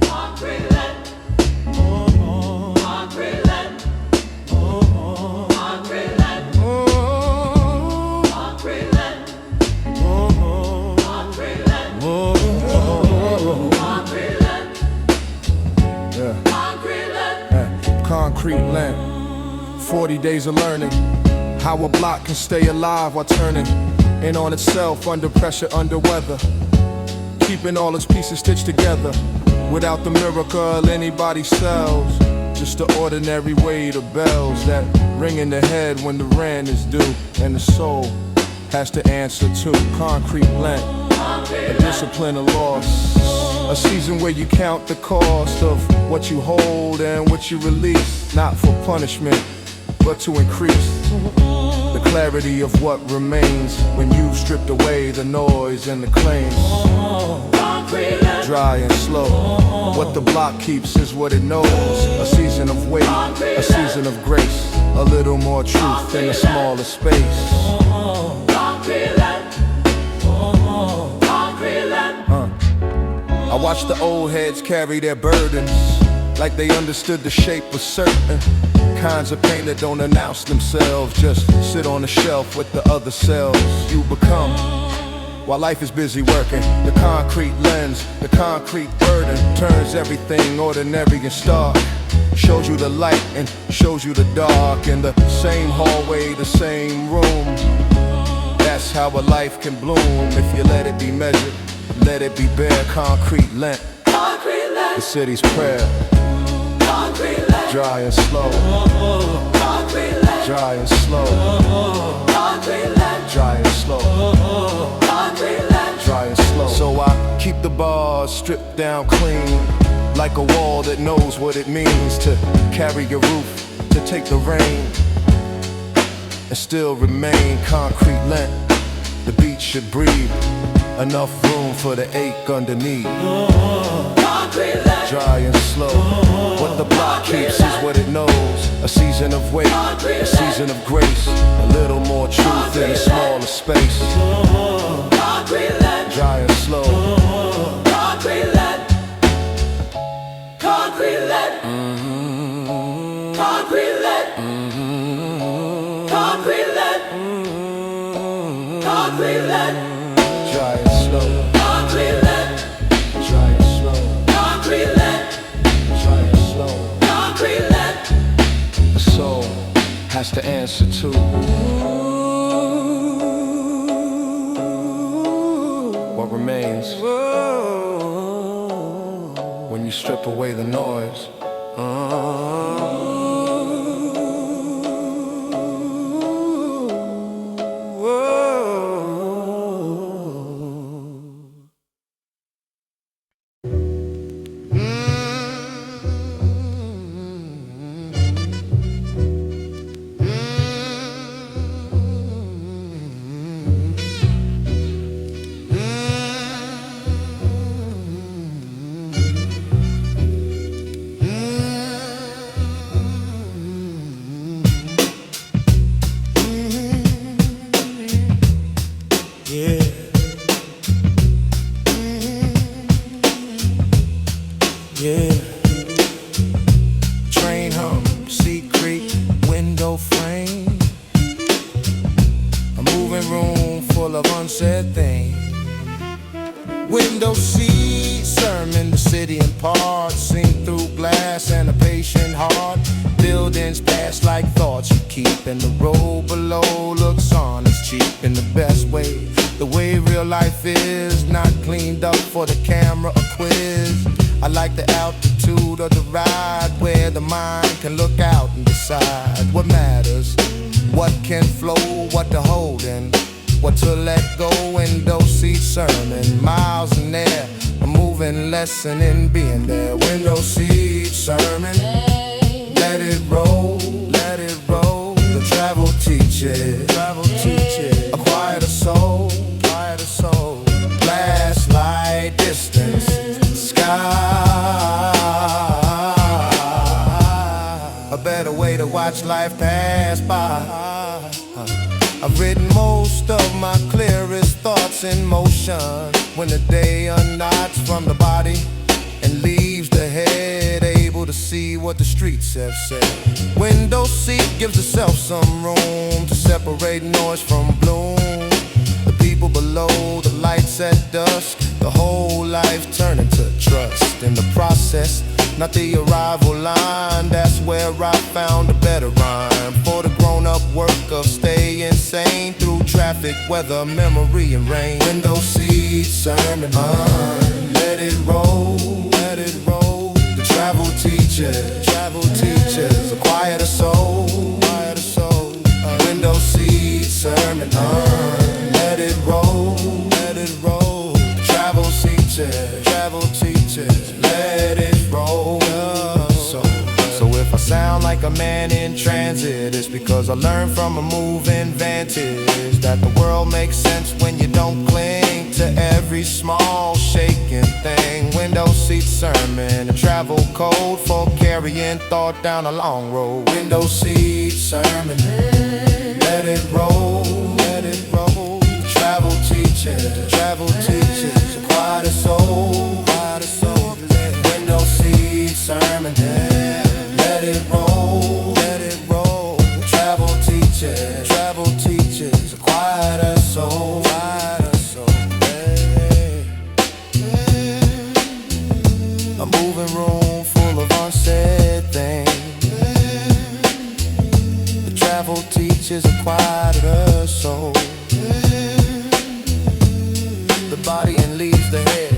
Concrete Lent. Concrete Lent. Concrete Lent. concrete Lent. 40 days of learning how a block can stay alive while turning in on itself, under pressure, under weather, keeping all its pieces stitched together without the miracle anybody sells. Just the ordinary weight of bells that ring in the head when the rent is due, and the soul has to answer to concrete Lent. A discipline of loss, a season where you count the cost of what you hold and what you release, not for punishment, but to increase the clarity of what remains when you've stripped away the noise and the claims. Dry and slow, what the block keeps is what it knows. A season of weight, a season of grace, a little more truth in a smaller space. I watch the old heads carry their burdens like they understood the shape of certain kinds of pain that don't announce themselves, just sit on the shelf with the other cells. You become, while life is busy working, the concrete lens, the concrete burden turns everything ordinary and stark, shows you the light and shows you the dark, in the same hallway, the same room. That's how a life can bloom if you let it be measured, let it be bare. Concrete Lent, the city's prayer. Dry and slow, dry and slow, dry and slow, dry and slow. So I keep the bars stripped down clean, like a wall that knows what it means to carry your roof, to take the rain and still remain. Concrete Lent, the beat should breathe, enough room for the ache underneath. Dry and slow, what the block keeps is what it knows. A season of weight, a season of grace, a little more truth in a smaller space. Dry and slow, concrete Lent, concrete Lent, concrete Lent, concrete Lent, concrete Lent. Dry and slow, concrete Lent, dry and slow, concrete Lent, dry and slow, concrete Lent. The soul has to answer to what remains when you strip away the noise. In being there, window seat sermon. Let it roll, let it roll. The travel teaches, acquire the soul, acquire the soul. Glass light, distance, sky. A better way to watch life pass by. I've written most of my clearest thoughts in motion when the day unknots from the body and leaves the head able to see what the streets have said. Window seat gives itself some room to separate noise from bloom. The people below, the lights at dusk, the whole life turning to trust in the process, not the arrival line. That's where perfect weather, memory and rain. Window seat, sermon, let it roll, let it roll. The travel teachers, a quieter soul, quieter soul. Window seat, sermon, let it roll, let it roll. The travel teachers, let it roll. So if I sound like a man in transit, it's because I learned from a moving vantage that the world makes sense when you don't cling to every small shaking thing. Window seat sermon, a travel code for carrying thought down a long road. Window seat sermon, let it roll, let it roll. Travel teachers, a quieter soul, quieter soul. Window seat sermon, let it roll, let it roll. Travel teachers, a quieter soul, quieter soul. A moving room full of unsaid things. The travel teachers, a quieter soul. The body and leaves the head.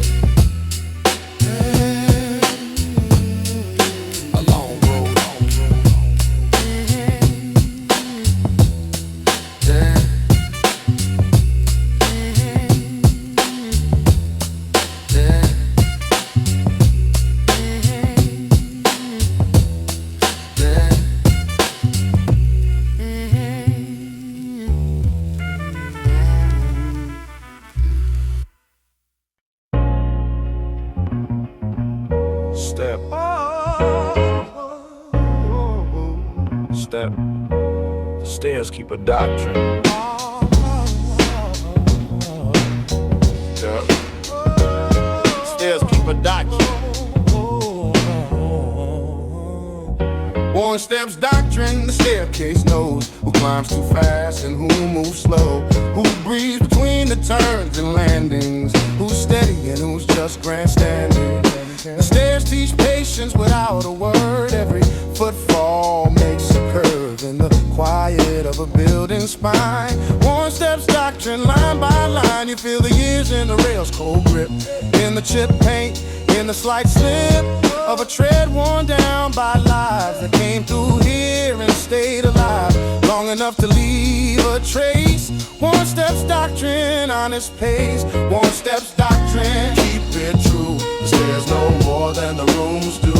Step. The stairs keep a doctrine. Yeah. Stairs keep a doctrine. One steps doctrine, the staircase knows who climbs too fast and who moves slow, who breathes between the turns and landings, who's steady and who's just grandstanding. The stairs teach patience without a word. Every footfall makes a curve in the quiet of a building spine. One steps doctrine, line by line. You feel the years in the rail's cold grip, in the chip paint, in the slight slip of a tread worn down by lives that came through here and stayed alive long enough to leave a trace. One steps doctrine, honest pace. One steps doctrine, keep it true. The stairs know more than the rooms do.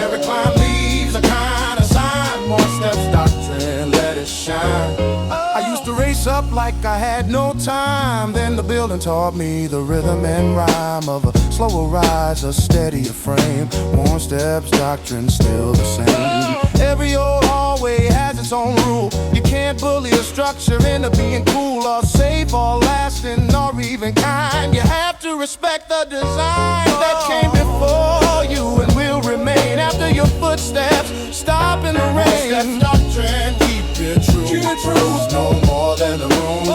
Every climb leaves a kind of sign. One steps doctrine, let it shine. I used to race up like I had no time. Then the building taught me the rhythm and rhyme of a slower rise, a steadier frame. One steps doctrine, still the same. Every old hallway has its own rule. You can't bully a structure into being cool or safe or lasting or even kind. You have to respect the design that came before you and will remain after your footsteps stop in the rain. One steps doctrine, keep it true. Keep it true. Rooms no more than the rooms do.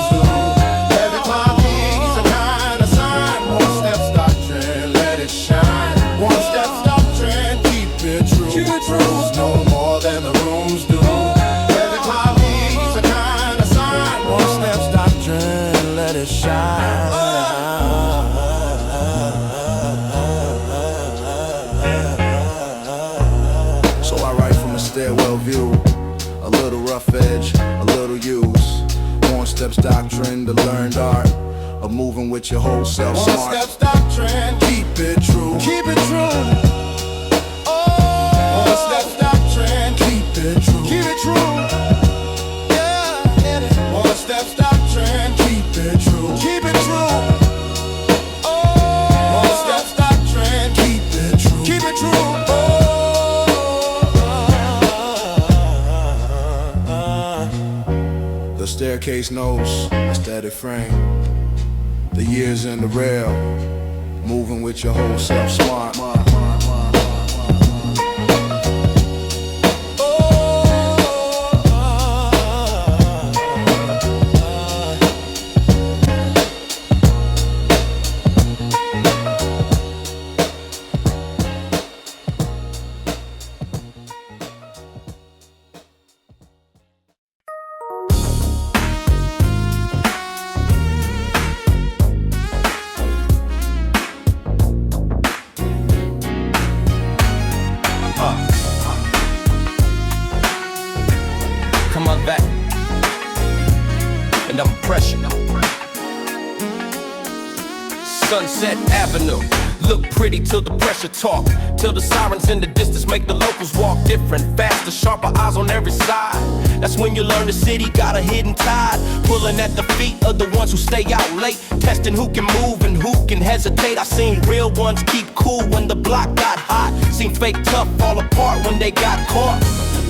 Every climb leaves a kind of sign. One steps doctrine, let it shine. One steps doctrine, keep it true. Keep it true. Rooms no more than the rooms do. Every climb leaves a kind of sign. One steps doctrine, let it shine. So I write from a stairwell view, a little rough edge, a little use. One steps doctrine, the learned art of moving with your whole self smart. One steps doctrine, keep it true. Keep it true. Oh. One steps doctrine, keep it true. Keep it true. Yeah. One steps doctrine, keep it true. Keep it true. Oh. One steps doctrine, keep it true. Keep it true. The staircase knows a steady frame. The years in the rail, moving with your whole self smart. pressure. Sunset Avenue, look pretty till the pressure talk, till the sirens in the distance make the locals walk different, faster, sharper eyes on every side. That's when you learn the city got a hidden tide, pulling at the feet of the ones who stay out late, testing who can move and who can hesitate. I seen real ones keep cool when the block got hot, seen fake tough fall apart when they got caught.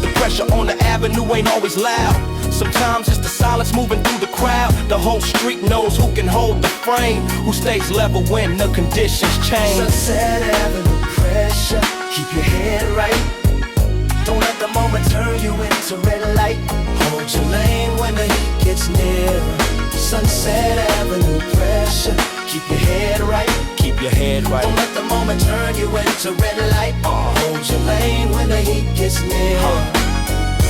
The pressure on the avenue ain't always loud, sometimes it's the silence moving through the crowd. The whole street knows who can hold the frame, who stays level when the conditions change. Sunset Avenue pressure, keep your head right. Don't let the moment turn you into red light. Hold your lane when the heat gets nearer. Sunset Avenue pressure, keep your head right. Keep your head right. Don't let the moment turn you into red light. Hold your lane when the heat gets nearer.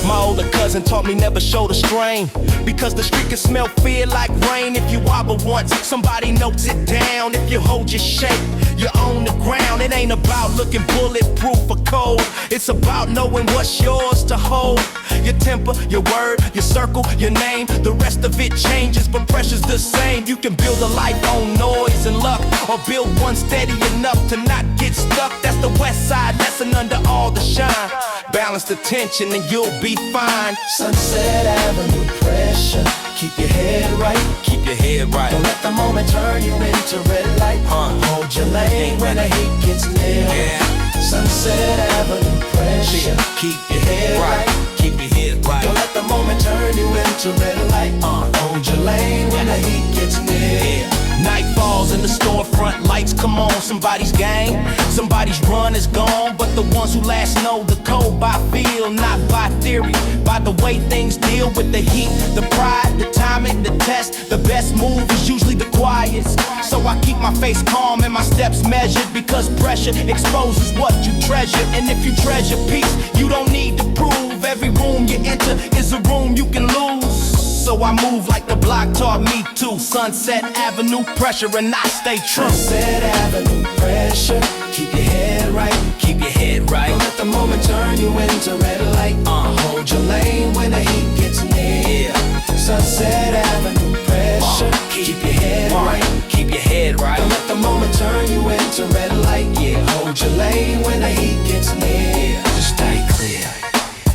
My older cousin taught me never show the strain, because the street can smell fear like rain. If you wobble once, somebody notes it down. If you hold your shape, you're on the ground. It ain't about looking bulletproof or cold, it's about knowing what's yours to hold. Your temper, your word, your circle, your name, the rest of it changes, but pressure's the same. You can build a life on noise and luck, or build one steady enough to not get stuck. That's the west side lesson under all the shine. Balance the tension and you'll be fine. Sunset Avenue pressure, keep your head right. Keep your head right. Don't let the moment turn you into red light. Hold your lane when the heat gets near. Sunset Avenue pressure, keep your head right. Keep your head right. Don't let the moment turn you into red light. Hold your lane when the heat gets near. Night falls and the storefront lights come on. Somebody's gang, somebody's run is gone, but the ones who last know the code by feel, not by theory. By the way things deal with the heat, the pride, the timing, the test. The best move is usually the quietest, so I keep my face calm and my steps measured, because pressure exposes what you treasure. And if you treasure peace, you don't need to prove. Every room you enter is a room you can lose. So I move like the block taught me to. Sunset Avenue pressure and I stay true. Sunset Avenue pressure, keep your head right. Keep your head right. Don't let the moment turn you into red light. Hold your lane when the heat gets near. Sunset Avenue pressure, keep your head right. Keep your head right. Don't let the moment turn you into red light. Hold your lane when the heat gets near. Just stay clear.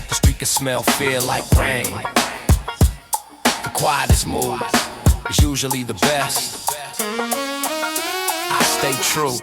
The street can smell fear like rain. The quietest move is usually the best. I stay true.